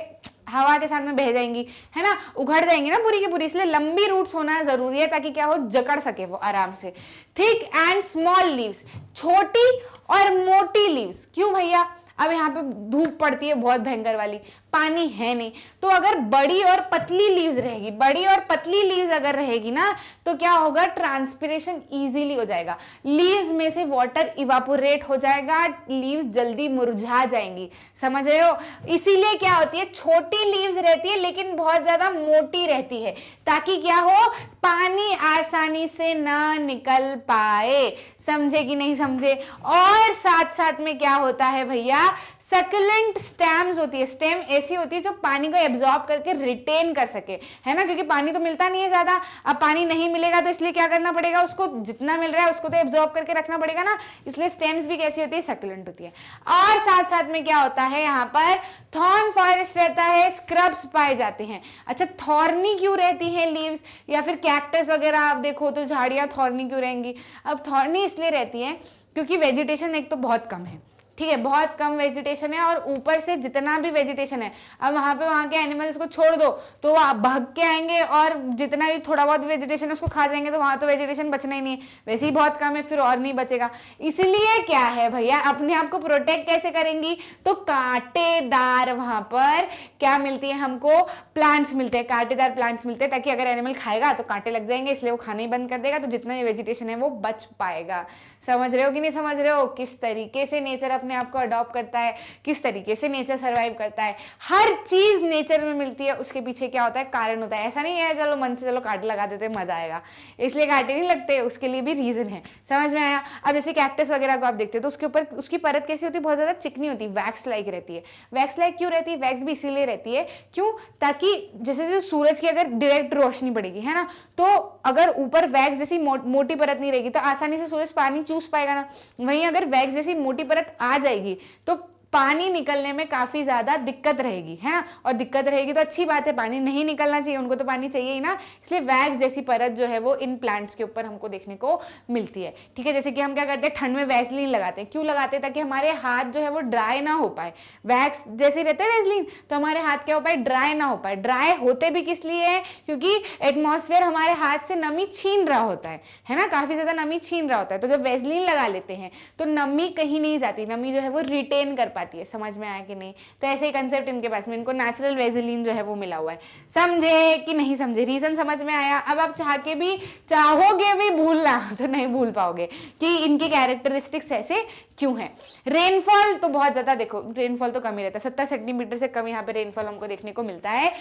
हवा के साथ में बह जाएंगी, है ना, उखड़ जाएंगी ना पूरी की पूरी। इसलिए लंबी रूट्स होना जरूरी है ताकि क्या हो, जकड़ सके वो आराम से। थिक एंड स्मॉल लीव्स, छोटी और मोटी लीव्स। क्यों भैया, अब यहाँ पे धूप पड़ती है बहुत भयंकर वाली, पानी है नहीं, तो अगर बड़ी और पतली लीव्स रहेगी, बड़ी और पतली लीव्स अगर रहेगी ना, तो क्या होगा, ट्रांसपिरेशन इजीली हो जाएगा, लीव्स में से वाटर इवापोरेट हो जाएगा, लीव्स जल्दी मुरझा जाएंगी। समझ रहे हो। इसीलिए क्या होती है, छोटी लीव्स रहती है लेकिन बहुत ज्यादा मोटी रहती है, ताकि क्या हो, पानी आसानी से ना निकल पाए। समझे कि नहीं समझे। और साथ साथ में क्या होता है भैया, सकलेंट स्टेम्स होती है, स्टेम ऐसी होती है जो पानी को एब्जॉर्ब करके रिटेन कर सके, है ना, क्योंकि पानी तो मिलता नहीं है ज्यादा, अब पानी नहीं मिलेगा तो इसलिए क्या करना पड़ेगा, उसको जितना मिल रहा है उसको तो एब्जॉर्ब करके रखना पड़ेगा ना, इसलिए स्टेम्स भी कैसी होती है, सक्यूलेंट होती है। और साथ साथ में क्या होता है, यहाँ पर थॉर्न फॉरेस्ट रहता है, स्क्रब्स पाए जाते हैं। अच्छा, थॉर्नी क्यों रहती है लीव्स, या फिर कैक्टस वगैरह आप देखो तो झाड़ियां थॉर्नी क्यों रहेंगी, अब थॉर्नी इसलिए रहती है क्योंकि वेजिटेशन एक तो बहुत कम है, ठीक है, बहुत कम वेजिटेशन है, और ऊपर से जितना भी वेजिटेशन है, अब वहां के एनिमल्स को छोड़ दो तो वो भाग के आएंगे और जितना भी थोड़ा बहुत वेजिटेशन है उसको खा जाएंगे, तो वहां तो वेजिटेशन बचना ही नहीं है, वैसे ही बहुत कम है, फिर और नहीं बचेगा। इसीलिए क्या है भैया, अपने आप को प्रोटेक्ट कैसे करेंगी, तो कांटेदार वहां पर क्या मिलती है हमको, प्लांट्स मिलते हैं, कांटेदार प्लांट्स मिलते हैं, ताकि अगर एनिमल खाएगा तो कांटे लग जाएंगे, इसलिए वो खाना ही बंद कर देगा, तो जितना भी वेजिटेशन है वो बच पाएगा। समझ रहे हो कि नहीं समझ रहे हो, किस तरीके से नेचर अपने आप को अडॉप्ट करता है, किस तरीके से नेचर सर्वाइव करता है, हर चीज नेचर में मिलती है, उसके पीछे क्या होता है, कारण होता है। ऐसा नहीं है चलो मन से चलो कांटे लगा देते मजा आएगा, इसलिए कांटे नहीं लगते, उसके लिए भी रीजन है। समझ में आया। अब जैसे कैक्टस वगैरह को आप देखते हो तो उसके ऊपर उसकी परत कैसी होती है, बहुत ज्यादा चिकनी होती है, वैक्स लाइक रहती है। वैक्स लाइक क्यों रहती है, वैक्स भी इसीलिए रहती है क्यों, ताकि जैसे सूरज की अगर डायरेक्ट रोशनी पड़ेगी, है ना, तो अगर ऊपर वैक्स जैसी मोटी परत नहीं रहेगी तो आसानी से सूरज पानी चूस पाएगा ना, वहीं अगर वैक्स जैसी मोटी परत आ जाएगी तो पानी निकलने में काफी ज्यादा दिक्कत रहेगी, है ना, और दिक्कत रहेगी तो अच्छी बात है, पानी नहीं निकलना चाहिए, उनको तो पानी चाहिए ही ना, इसलिए वैक्स जैसी परत जो है वो इन प्लांट्स के ऊपर हमको देखने को मिलती है। ठीक है, जैसे कि हम क्या करते हैं, ठंड में वैसलीन लगाते हैं, क्यों लगाते हैं, ताकि हमारे हाथ जो है वो ड्राई ना हो पाए, वैक्स जैसे रहते हैं वैसलीन, तो हमारे हाथ क्या हो पाए, ड्राई ना हो पाए। ड्राई होते भी किस लिए है, क्योंकि एटमॉस्फेयर हमारे हाथ से नमी छीन रहा होता है ना, काफी ज्यादा नमी छीन रहा होता है, तो जब वैसलीन लगा लेते हैं तो नमी कहीं नहीं जाती, नमी जो है वो रिटेन कर पाती है। समझ में आया कि नहीं, तो ऐसे ही कंसेप्ट इनके पास में, इनको नेचुरल वैसलीन जो है वो मिला हुआ है। समझे कि नहीं समझे, रीजन समझ में आया। अब आप चाहोगे भी भूलना तो नहीं भूल पाओगे कि इनके कैरेक्टरिस्टिक्स ऐसे क्यों हैं। रेनफॉल तो बहुत ज्यादा, देखो रेनफॉल तो कम ही रहता है, 70 सेंटीमीटर से कम यहाँ पे रेनफॉल हमको देखने को मिलता है।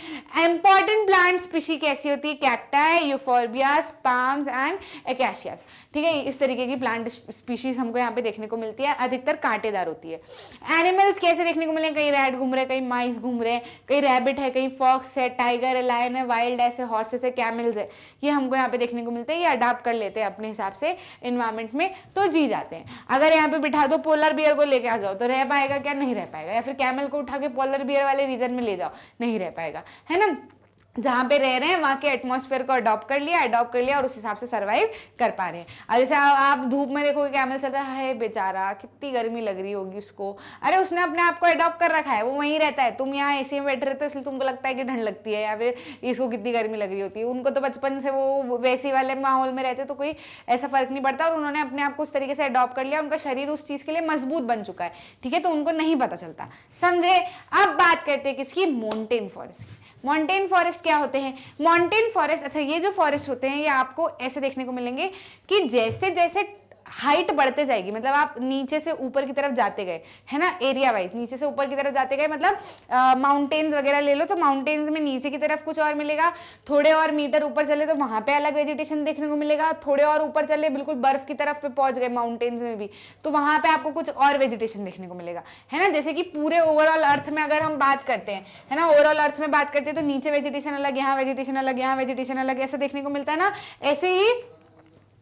इंपॉर्टेंट प्लांट स्पीशी कैसी होती है, कैक्टाई, यूफोर्बियास, पाम्स एंड एकेशियास। ठीक है, इस तरीके की प्लांट स्पीशीज हमको यहाँ पे देखने को मिलती है, अधिकतर कांटेदार होती है। एनिमल्स कैसे देखने को मिले, कहीं रैट घूम रहे, कहीं माइस घूम रहे, कहीं रैबिट है, कहीं फॉक्स है, टाइगर है, लायन है, वाइल्ड ऐसे हॉर्सेस है, कैमल्स है, ये हमको यहाँ पे देखने को मिलते हैं। ये अडाप्ट कर लेते हैं अपने हिसाब से एनवायरमेंट में, तो जी जाते हैं। अगर यहाँ पे बिठा दो पोलर बियर को लेके आ जाओ तो रह पाएगा क्या, नहीं रह पाएगा। या फिर कैमल को उठा के पोलर बियर वाले रीजन में ले जाओ, नहीं रह पाएगा, है ना। जहां पे रह रहे हैं वहां के एटमॉस्फेयर को अडॉप्ट कर लिया और उस हिसाब से सर्वाइव कर पा रहे हैं। अब जैसे आप धूप में देखोगे कैमल चल रहा है, बेचारा कितनी गर्मी लग रही होगी उसको, अरे उसने अपने आप को अडॉप्ट कर रखा है, वो वहीं रहता है, तुम यहाँ एसी में बैठे रहते हो इसलिए तुमको लगता है कि ठंड लगती है या फिर इसको कितनी गर्मी लग रही होती है। उनको तो बचपन से वो वैसे वाले माहौल में रहते तो कोई ऐसा फर्क नहीं पड़ता, और उन्होंने अपने आप को उस तरीके से अडॉप्ट कर लिया, उनका शरीर उस चीज के लिए मजबूत बन चुका है। ठीक है, तो उनको नहीं पता चलता। समझे। अब बात करते हैं किसकी, माउंटेन फॉरेस्ट की। माउंटेन फॉरेस्ट क्या होते हैं, माउंटेन फॉरेस्ट, अच्छा ये जो फॉरेस्ट होते हैं ये आपको ऐसे देखने को मिलेंगे कि जैसे जैसे हाइट बढ़ते जाएगी, मतलब आप नीचे से ऊपर की तरफ जाते गए, है ना, एरिया वाइज नीचे से ऊपर की तरफ जाते गए, मतलब माउंटेन्स वगैरह ले लो तो माउंटेन्स में नीचे की तरफ कुछ और मिलेगा, थोड़े और मीटर ऊपर चले तो वहां पे अलग वेजिटेशन देखने को मिलेगा, थोड़े और ऊपर चले बिल्कुल बर्फ की तरफ पे पहुंच गए माउंटेन्स में भी, तो वहां पे आपको कुछ और वेजिटेशन देखने को मिलेगा, है ना। जैसे कि पूरे ओवरऑल अर्थ में अगर हम बात करते हैं, है ना, ओवरऑल अर्थ में बात करते हैं तो नीचे वेजिटेशन अलग, यहाँ वेजिटेशन अलग, यहाँ वेजिटेशन अलग, ऐसा देखने को मिलता है ना। ऐसे ही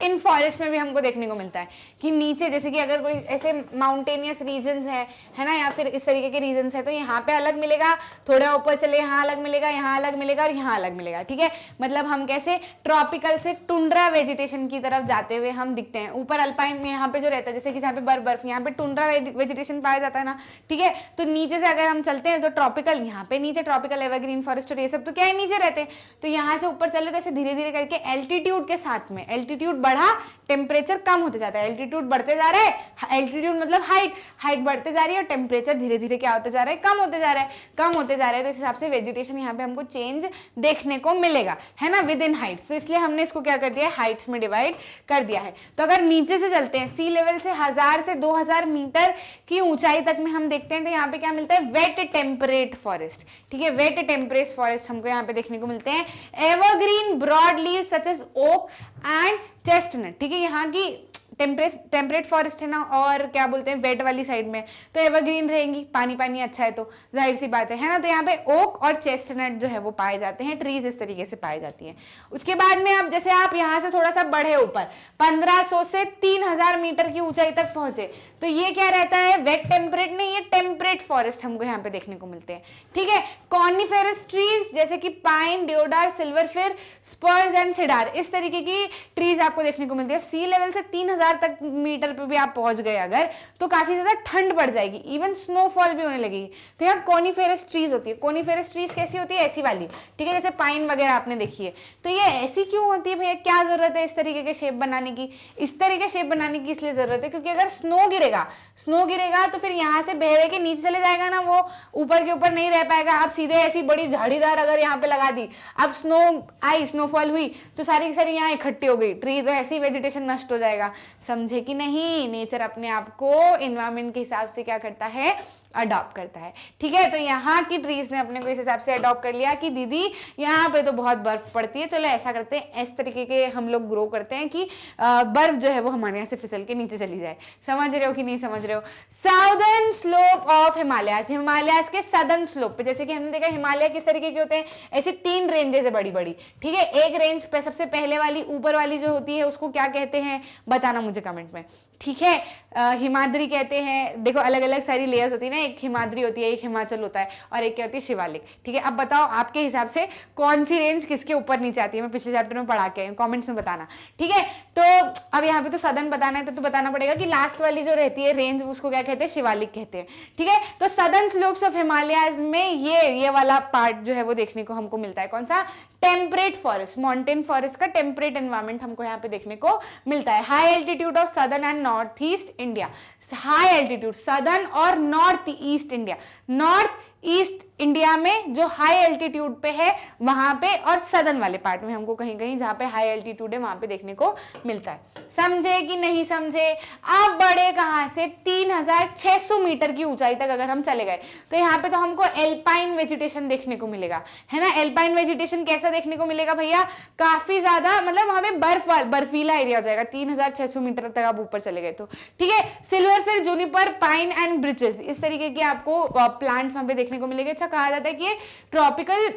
इन फॉरेस्ट में भी हमको देखने को मिलता है कि नीचे जैसे कि अगर कोई ऐसे माउंटेनियस रीजन्स है ना, या फिर इस तरीके के रीजन्स है तो यहाँ पे अलग मिलेगा, थोड़ा ऊपर चले यहाँ अलग मिलेगा, यहाँ अलग मिलेगा और यहाँ अलग मिलेगा। ठीक है, मतलब हम कैसे ट्रॉपिकल से टुंड्रा वेजिटेशन की तरफ जाते हुए हम दिखते हैं। ऊपर अल्पाइन में यहाँ पे जो रहता है जैसे कि जहाँ पे बर्फ, यहाँ पे टुंड्रा वेजिटेशन पाया जाता है ना। ठीक है, तो नीचे से अगर हम चलते हैं तो ट्रॉपिकल, यहाँ पे नीचे ट्रॉपिकल एवरग्रीन फॉरेस्ट और ये सब तो क्या है नीचे रहते हैं, तो यहाँ से ऊपर चले तो ऐसे धीरे धीरे करके एल्टीट्यूड के साथ में, एल्टीट्यूड बढ़ा टेम्परेचर कम होते जाता है, एल्टीट्यूड बढ़ते जा रहा है, एल्टीट्यूड मतलब हाइट बढ़ते जा रही है और टेम्परेचर धीरे धीरे क्या होते जा रहा है, कम होते जा रहा है, तो इस हिसाब से वेजिटेशन यहाँ पे हमको चेंज देखने को मिलेगा, है ना, विद इन हाइट्स। तो इसलिए हमने इसको क्या कर दिया है, हाइट्स में डिवाइड कर दिया है। तो अगर नीचे से चलते हैं सी लेवल से 1000 से 2000 मीटर की ऊंचाई तक में हम देखते हैं तो यहाँ पे क्या मिलता है, वेट टेम्परेट फॉरेस्ट। ठीक है, वेट टेम्परेट फॉरेस्ट हमको यहाँ पे देखने को मिलते हैं। Evergreen broad leaves such as oak and chestnut. ठीक है, यहाँ की टेम्परेट फॉरेस्ट है ना, और क्या बोलते हैं वेट वाली साइड में, तो एवरग्रीन रहेंगी, पानी पानी अच्छा है तो जाहिर सी बात है ना। तो यहाँ पे ओक और चेस्टनट जो है वो पाए जाते हैं, ट्रीज इस तरीके से पाई जाती है। उसके बाद में अब जैसे आप यहाँ से थोड़ा सा बढ़े ऊपर 1500 से 3000 मीटर की ऊंचाई तक पहुंचे, तो ये क्या रहता है, वेट टेम्परेट नहीं, ये टेम्परेट फॉरेस्ट हमको यहाँ पे देखने को मिलते हैं। ठीक है, कॉनिफेरस ट्रीज जैसे कि पाइन, देवदार, सिल्वर फिर, स्पर्स एंड सिडार, इस तरीके की ट्रीज आपको देखने को मिलती है। सी लेवल से 3000 तक मीटर पे भी आप पहुंच गए अगर, तो काफी ज्यादा ठंड बढ़ जाएगी, इवन स्नोफॉल भी होने लगेगी। तो यहाँ कॉनिफेरस ट्रीज होती है। कॉनिफेरस ट्रीज कैसी होती है, ऐसी वाली, ठीक है, जैसे पाइन वगैरह आपने देखी है। तो ये ऐसी क्यों होती है भैया, क्या जरूरत है इस तरीके के शेप बनाने की? इस तरीके शेप बनाने की इसलिए जरूरत है क्योंकि अगर स्नो गिरेगा तो फिर यहाँ से बह के नीचे चले जाएगा ना, वो ऊपर के ऊपर नहीं रह पाएगा। आप सीधे ऐसी बड़ी झाड़ीदार अगर यहाँ पे लगा दी, अब स्नोफॉल हुई तो सारी की सारी यहाँ इकट्ठी हो गई ट्री, तो ऐसी वेजिटेशन नष्ट हो जाएगा। समझे कि नहीं? नेचर अपने आप को एनवायरमेंट के हिसाब से क्या करता है, अडॉप्ट करता है। ठीक है, तो यहाँ की ट्रीज ने अपने को इस हिसाब से अडॉप्ट कर लिया कि दीदी यहाँ पे तो बहुत बर्फ पड़ती है, चलो ऐसा करते हैं, इस तरीके के हम लोग ग्रो करते हैं कि बर्फ जो है वो हमारे यहाँ से फिसल के नीचे चली जाए। समझ रहे हो कि नहीं समझ रहे हो? Southern slope of Himalayas, Himalayas के सदर्न स्लोप पे, जैसे कि हमने देखा हिमालय किस तरीके के होते हैं, ऐसी 3 रेंजेस है बड़ी बड़ी। ठीक है, एक रेंज पे सबसे पहले वाली ऊपर वाली जो होती है उसको क्या कहते हैं, बताना मुझे कमेंट में। ठीक है, हिमाद्री कहते हैं। देखो अलग अलग सारी लेयर्स होती है ना, एक हिमाद्री होती है, एक हिमाचल होता है, और एक क्या होती है, शिवालिक। ठीक है, अब बताओ आपके हिसाब से कौन सी रेंज किसके ऊपर नीचे आती है? मैं पिछले चैप्टर में पढ़ा के आई हूं, कमेंट्स में बताना। ठीक है, तो अब यहाँ पे तो सदर्न बताना है, तो बताना पड़ेगा कि लास्ट वाली जो रहती है रेंज उसको क्या कहते हैं, शिवालिक कहते हैं। ठीक है, तो सदर्न स्लोप्स ऑफ हिमालयाज में ये वाला पार्ट जो है वो देखने को हमको मिलता है। कौन सा? टेम्परेट फॉरेस्ट, माउंटेन फॉरेस्ट का टेम्परेट एनवायरमेंट हमको यहाँ पे देखने को मिलता है। High altitude of southern and north east India, high altitude southern और north east India, north east India में जो हाई एल्टीट्यूड पे है वहां पे, और सदर्न वाले पार्ट में हमको कहीं कहीं जहां पे हाई एल्टीट्यूड है वहां पे देखने को मिलता है। समझे कि नहीं समझे? आप बड़े कहां से 3600 मीटर की ऊंचाई तक अगर हम चले गए तो यहाँ पे तो हमको एल्पाइन वेजिटेशन देखने को मिलेगा, है ना। एल्पाइन वेजिटेशन कैसा देखने को मिलेगा भैया? काफी ज्यादा, मतलब वहां पे बर्फीला एरिया हो जाएगा 3600 मीटर तक आप ऊपर चले गए तो। ठीक है, सिल्वर फिर, जूनिपर, पाइन एंड ब्रिचेस, इस तरीके के आपको प्लांट्स वहां पे देखने को मिलेंगे। अच्छा, कहा जाता है कि ये ट्रॉपिकल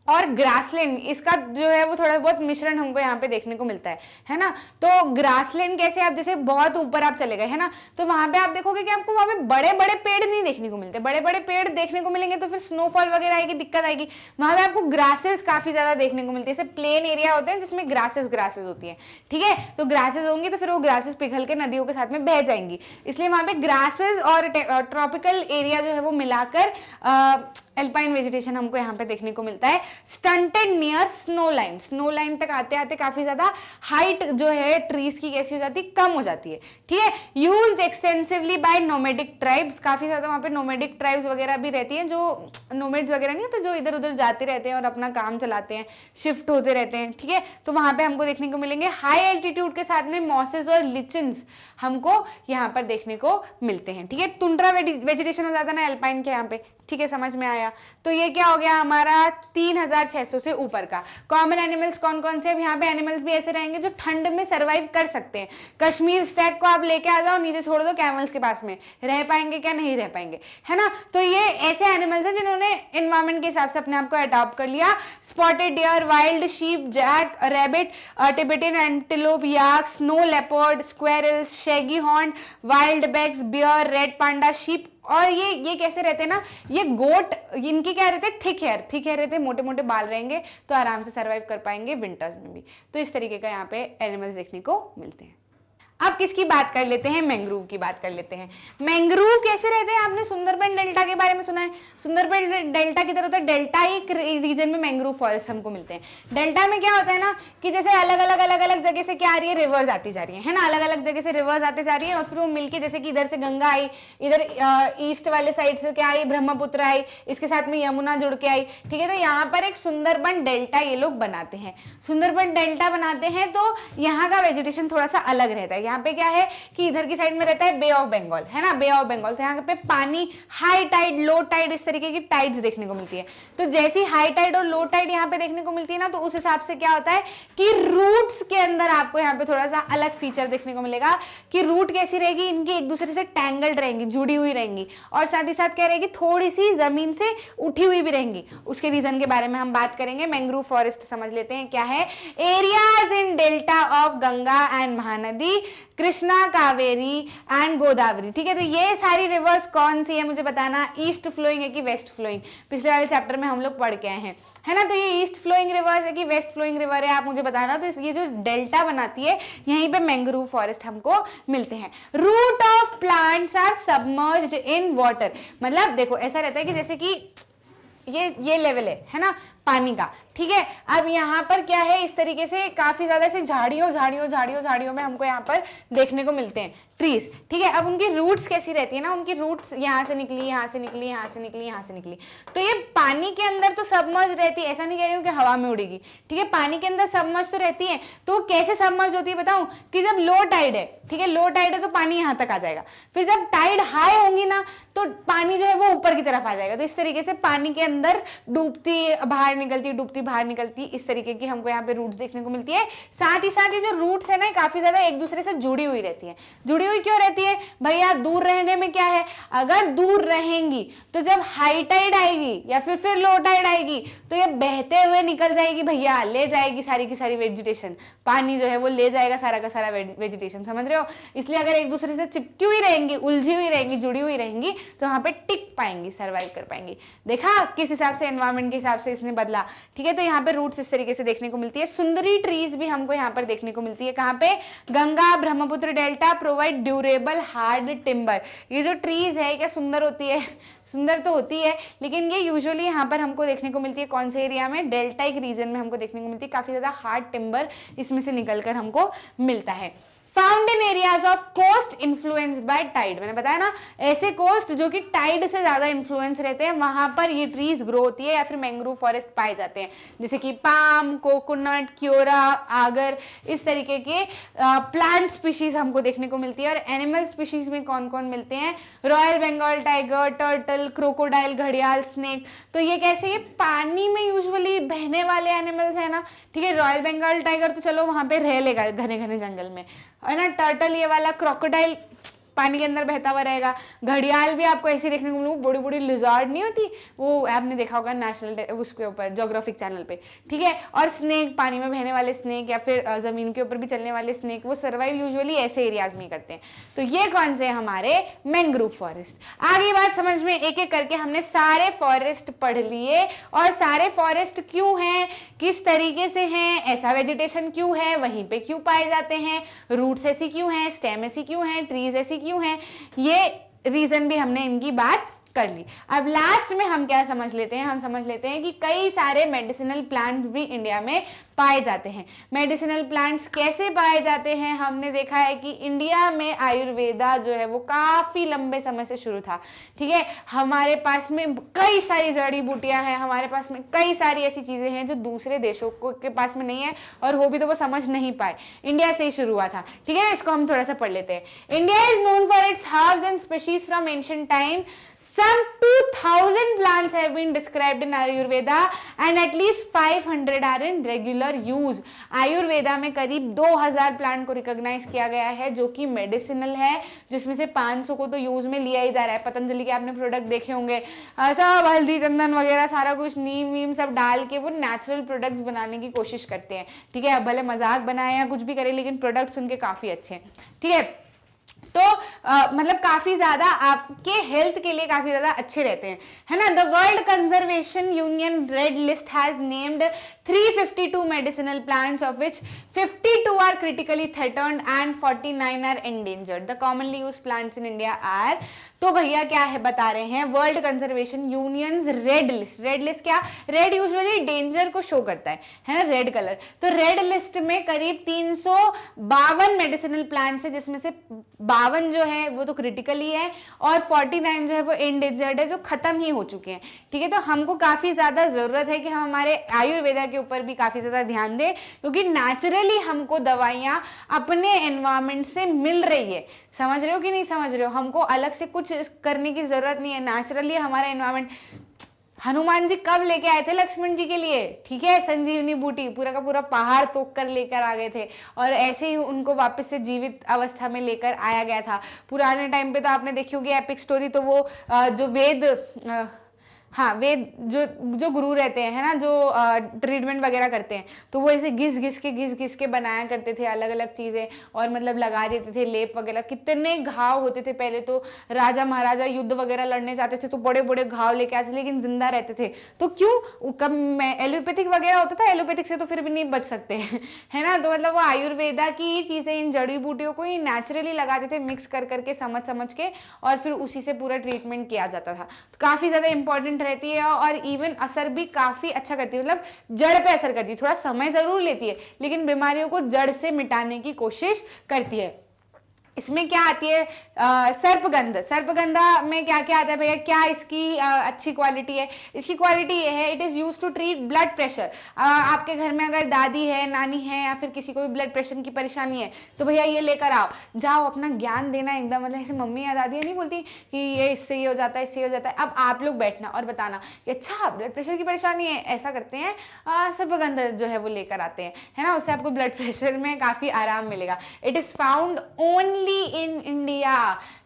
और ग्रासलैंड, इसका जो है वो थोड़ा बहुत मिश्रण हमको यहाँ पे देखने को मिलता है ना। तो ग्रासलैंड कैसे, आप जैसे बहुत ऊपर आप चले गए, है ना, तो वहां पे आप देखोगे कि आपको वहां पे बड़े बड़े पेड़ नहीं देखने को मिलते। बड़े बड़े पेड़ देखने को मिलेंगे तो फिर स्नोफॉल वगैरह आएगी, दिक्कत आएगी। वहां पे आपको ग्रासेस काफी ज्यादा देखने को मिलती है, जैसे प्लेन एरिया होते हैं जिसमें ग्रासेस होती है। ठीक है, तो ग्रासेस होंगी तो फिर वो ग्रासेस पिघल के नदियों के साथ में बह जाएंगी, इसलिए वहां पे ग्रासेस और ट्रॉपिकल एरिया जो है वो मिलाकर एल्पाइन वेजिटेशन हमको यहाँ पे देखने को मिलता है। Stunted near snow line, snow line तक आते आते काफी ज्यादा हाइट जो है ट्रीज की कैसी हो जाती है, कम हो जाती है। ठीक है, used extensively by nomadic tribes, काफी ज्यादा वहाँ पे नोमैडिक ट्राइब्स वगैरह भी रहती हैं, जो नोमैड्स वगैरह नहीं होते, जो इधर उधर जाते रहते हैं और अपना काम चलाते हैं, शिफ्ट होते रहते हैं। ठीक है, तो वहां पे हमको देखने को मिलेंगे। हाई एल्टीट्यूड के साथ में मॉसेस और लिचन्स हमको यहाँ पर देखने को मिलते हैं। ठीक है, टुंड्रा वेजिटेशन हो जाता है ना एल्पाइन के यहाँ पे। ठीक है, समझ में आया? तो ये क्या हो गया हमारा 3600 से ऊपर का। कॉमन एनिमल्स कौन कौन से? यहाँ पे एनिमल्स भी ऐसे रहेंगे जो ठंड में सरवाइव कर सकते हैं। कश्मीर स्टैग को आप लेके आ जाओ, नीचे छोड़ दो कैमल्स के पास में, रह पाएंगे क्या? नहीं रह पाएंगे, है ना। तो ये ऐसे एनिमल्स हैं जिन्होंने एनवायरमेंट के हिसाब से अपने आप को अडॉप्ट कर लिया। Spotted deer, wild sheep, jack, rabbit, Tibetan antelope, yak, snow leopard, squirrels, shaggy horn, wild bags, bear, red panda, sheep. और ये कैसे रहते हैं ना, ये गोट, इनकी क्या रहते हैं, थिक हेयर रहते हैं, मोटे मोटे बाल रहेंगे, तो आराम से सरवाइव कर पाएंगे विंटर्स में भी। तो इस तरीके का यहाँ पे एनिमल्स देखने को मिलते हैं। अब किसकी बात कर लेते हैं? मैंग्रोव की बात कर लेते हैं। मैंग्रोव कैसे रहते हैं? आपने सुंदरबन डेल्टा के बारे में सुना है? सुंदरबन डेल्टा किधर होता है? डेल्टा एक रीजन में मैंग्रोव फॉरेस्ट हमको मिलते हैं। डेल्टा में क्या होता है ना कि जैसे अलग अलग जगह से क्या आ रही है, रिवर्स आती जा रही है ना, अलग अलग जगह से रिवर्स आते जा रही है, और फिर वो मिलके, जैसे कि इधर से गंगा आई, इधर ईस्ट वाले साइड से क्या आई, ब्रह्मपुत्र आई, इसके साथ में यमुना जुड़ के आई। ठीक है, तो यहाँ पर एक सुंदरबन डेल्टा ये लोग बनाते हैं। सुंदरबन डेल्टा बनाते हैं तो यहाँ का वेजिटेशन थोड़ा सा अलग रहता है। यहाँ पे क्या है कि इधर की साइड में रहता है बे ऑफ बंगाल, है ना, बे ऑफ बंगाल। तो यहाँ पे पानी हाई टाइड, लो टाइड, इस तरीके की टाइड्स देखने को मिलती है। तो जैसी हाई टाइड और लो टाइड यहाँ पे देखने को मिलती है ना, तो उस हिसाब से क्या होता है कि रूट्स के अंदर आपको यहाँ पे थोड़ा सा अलग फीचर देखने को मिलेगा कि रूट कैसी रहेगी, इनकी एक दूसरे से टैंगल्ड रहेंगी, जुड़ी हुई रहेंगी, और साथ ही साथ क्या रहेगी, थोड़ी सी जमीन से उठी हुई भी रहेंगी। उसके रीजन के बारे में हम बात करेंगे। मैंग्रोव फॉरेस्ट समझ लेते हैं क्या है। Areas in delta of Ganga and Mahanadi, Krishna, Kaveri and Godavari. ठीक है, तो ये सारी रिवर्स कौन सी है मुझे बताना, ईस्ट फ्लोइंग है कि वेस्ट फ्लोइंग। पिछले वाले चैप्टर में हम लोग पढ़ के आए हैं, है ना। तो ये ईस्ट फ्लोइंग रिवर्स है कि वेस्ट फ्लोइंग रिवर है, आप मुझे बताना। तो ये जो डेल्टा बनाती है, यहीं पे मैंग्रोव फॉरेस्ट हमको मिलते हैं। Root of plants are submerged in water, मतलब देखो ऐसा रहता है कि जैसे कि ये लेवल है ना पानी का, ठीक है। अब यहाँ पर क्या है, इस तरीके से काफी ज्यादा ऐसे झाड़ियों में हमको यहाँ पर देखने को मिलते हैं ट्रीज, ठीक है। अब उनकी रूट्स कैसी रहती है ना, उनकी रूट्स यहाँ से निकली, यहाँ से निकली, यहाँ से निकली, यहाँ से निकली, तो ये पानी के अंदर तो सबमर्ज रहती है, ऐसा नहीं कह रही हूँ कि हवा में उड़ेगी, ठीक है, पानी के अंदर सबमर्ज तो रहती है। तो कैसे सबमर्ज होती है बताऊं, कि जब लो टाइड है, ठीक है, लो टाइड है तो पानी यहाँ तक आ जाएगा, फिर जब टाइड हाई होंगी ना तो पानी जो है वो ऊपर की तरफ आ जाएगा। तो इस तरीके से पानी के अंदर डूबती बाहर निकलती, डूबती बाहर निकलती, इस तरीके की हमको यहाँ पे रूट्स देखने को मिलती है। साथ ही साथ ये जो रूट्स है ना, काफी ज्यादा एक दूसरे से जुड़ी हुई रहती है। जुड़ी हुई क्यों रहती है भैया, दूर रहने में क्या है, अगर दूर रहेंगी तो जब हाई टाइड आएगी या फिर लो टाइड आएगी तो ये बहते हुए निकल जाएगी भैया, ले जाएगी सारी की सारी वेजिटेशन, पानी जो है वो ले जाएगा सारा का सारा वेजिटेशन, समझ रहे हो। इसलिए अगर एक दूसरे से चिपकी हुई रहेंगी, उलझी हुई रहेंगी, जुड़ी हुई रहेंगी, तो वहां पे टिक पाएंगी, सर्वाइव कर पाएंगी। देखा किस हिसाब से, एनवायरमेंट के हिसाब से इसने बदला, ठीक है। तो यहाँ पे रूट्स इस तरीके से देखने को मिलती है। सुंदरी ट्रीज भी हमको यहाँ पर देखने को मिलती है। कहाँ पे, Ganga Brahmaputra delta provide durable hard timber. ये जो ट्रीज है क्या सुंदर होती है, सुंदर तो होती है, लेकिन ये यूजुअली यहाँ पर हमको देखने को मिलती है कौन से एरिया में, डेल्टाइक रीजन में हमको देखने को मिलती है। काफी ज्यादा हार्ड टिम्बर इसमें से निकलकर हमको मिलता है। Found in areas of coast influenced by tide, मैंने बताया ना, ऐसे कोस्ट जो कि टाइड से ज्यादा इन्फ्लुएंस रहते हैं, वहां पर ये ट्रीज ग्रो होती है या फिर मैंग्रोव फॉरेस्ट पाए जाते हैं। जैसे कि पाम, कोकोनट, क्योरा, आगर, इस तरीके के प्लांट स्पीशीज हमको देखने को मिलती है। और एनिमल स्पीशीज में कौन कौन मिलते हैं, royal Bengal tiger, turtle, crocodile, घड़ियाल, स्नेक। तो ये कैसे, ये पानी में यूजुअली बहने वाले एनिमल्स है ना, ठीक है। रॉयल बंगाल टाइगर तो चलो वहां पे रह लेगा घने घने जंगल में, है ना। टर्टल ये वाला, क्रोकोडाइल पानी के अंदर बहता हुआ रहेगा। घड़ियाल भी आपको ऐसी देखने को मिलेगी, बड़ी बड़ी लिजार्ड नहीं होती, वो आपने देखा होगा नेशनल उसके ऊपर ज्योग्राफिक चैनल पे, ठीक है। और स्नेक, पानी में बहने वाले स्नेक या फिर जमीन के ऊपर भी चलने वाले स्नेक, वो सर्वाइव यूजुअली ऐसे एरियाज में करते हैं। तो ये कौन से हमारे मैंग्रोव फॉरेस्ट। आगे बात समझ में, एक एक करके हमने सारे फॉरेस्ट पढ़ लिए, और सारे फॉरेस्ट क्यों हैं, किस तरीके से हैं, ऐसा वेजिटेशन क्यों है, वहीं पे क्यों पाए जाते हैं, रूट्स ऐसी क्यों हैं, स्टेम ऐसी क्यों हैं, ट्रीज ऐसी क्यों है, ये रीजन भी हमने इनकी बात कर ली। अब लास्ट में हम क्या समझ लेते हैं, हम समझ लेते हैं कि कई सारे मेडिसिनल प्लांट्स भी इंडिया में पाए जाते हैं। मेडिसिनल प्लांट्स कैसे पाए जाते हैं, हमने देखा है कि इंडिया में आयुर्वेदा जो है वो काफी लंबे समय से शुरू था, ठीक है। हमारे पास में कई सारी जड़ी बूटियां हैं, हमारे पास में कई सारी ऐसी चीजें हैं जो दूसरे देशों के पास में नहीं है, और हो भी तो वो समझ नहीं पाए, इंडिया से ही शुरू हुआ था, ठीक है। इसको हम थोड़ा सा पढ़ लेते हैं। India is known for its herbs and species from ancient time. Some 2000 plants have been described in Ayurveda and at least 500 are in regular use. Ayurveda में करीब 2000 प्लांट को रिकॉग्नाइज किया गया है जो कि मेडिसिनल है, जिसमें से 500 को तो यूज में लिया ही जा रहा है। पतंजलि के आपने प्रोडक्ट देखे होंगे, सब हल्दी चंदन वगैरह सारा कुछ नीम वीम सब डाल के वो नेचुरल प्रोडक्ट्स बनाने की कोशिश करते हैं, ठीक है। भले मजाक बनाए या कुछ भी करे, लेकिन प्रोडक्ट्स उनके काफी अच्छे हैं, ठीक है। तो मतलब काफी ज्यादा आपके हेल्थ के लिए काफी ज्यादा अच्छे रहते हैं, है ना। The world conservation union red list has named 352 medicinal plants of which 52 are critically threatened and 49 are endangered. The commonly used plants in India are, तो भैया क्या है बता रहे हैं, world conservation unions red list. Red list क्या, red usually danger को show करता है ना, रेड कलर। तो रेड लिस्ट में करीब 352 मेडिसिनल प्लांट्स है, जिसमें से 52 जो है वो तो क्रिटिकली है और 49 जो है वो एंडेंजर्ड है, जो खत्म ही हो चुके हैं, ठीक है। तो हमको काफी ज्यादा जरूरत है कि हम हमारे आयुर्वेदा के ऊपर भी काफ़ी ज़्यादा ध्यान दें, क्योंकि नेचुरली हमको दवाइयाँ अपने एनवायरनमेंट से मिल रही है। समझ रहे हो कि नहीं समझ रहे हो? हमको अलग से कुछ करने की ज़रूरत नहीं है, नेचुरली हमारा एनवायरनमेंट। हनुमान जी कब लेके आए थे लक्ष्मण जी के लिए, ठीक है, संजीवनी बूटी, पूरा का पूरा पहाड़ तोड़ कर लेकर आ गए थे, और ऐसे ही उनको वापस से जीवित अवस्था में लेकर आया गया था। पुराने टाइम पे तो आपने देखी होगी एपिक स्टोरी, तो वो जो वेद, हाँ वेद जो गुरु रहते हैं, है ना, जो ट्रीटमेंट वगैरह करते हैं, तो वो ऐसे घिस घिस के बनाया करते थे अलग अलग चीज़ें, और मतलब लगा देते थे लेप वगैरह। कितने घाव होते थे पहले तो, राजा महाराजा युद्ध वगैरह लड़ने जाते थे तो बड़े बड़े घाव लेके आते थे, लेकिन जिंदा रहते थे। तो क्यों? कब एलोपैथिक वगैरह होता था, एलोपैथिक से तो फिर भी नहीं बच सकते है ना। तो मतलब वो आयुर्वेदा की चीज़ें, इन जड़ी बूटियों को ही नेचुरली लगाते थे, मिक्स कर करके समझ के, और फिर उसी से पूरा ट्रीटमेंट किया जाता था। तो काफ़ी ज़्यादा इंपॉर्टेंट रहती है, और इवन असर भी काफ़ी अच्छा करती है, मतलब जड़ पे असर करती है। थोड़ा समय ज़रूर लेती है, लेकिन बीमारियों को जड़ से मिटाने की कोशिश करती है। इसमें क्या आती है? सर्पगंध। सर्पगंधा में क्या क्या आता है भैया? क्या इसकी अच्छी क्वालिटी है? इसकी क्वालिटी ये है, it is use to treat blood pressure. आपके घर में अगर दादी है, नानी है, या फिर किसी को भी ब्लड प्रेशर की परेशानी है, तो भैया ये लेकर आओ, जाओ अपना ज्ञान देना एकदम, मतलब ऐसे मम्मी या दादी नहीं बोलती कि ये इससे ये हो जाता है, इससे ये हो जाता है। अब आप लोग बैठना और बताना कि अच्छा ब्लड प्रेशर की परेशानी है, ऐसा करते हैं, सर्पगंध जो है वो लेकर आते हैं, है ना, उससे आपको ब्लड प्रेशर में काफ़ी आराम मिलेगा। It is found only in India,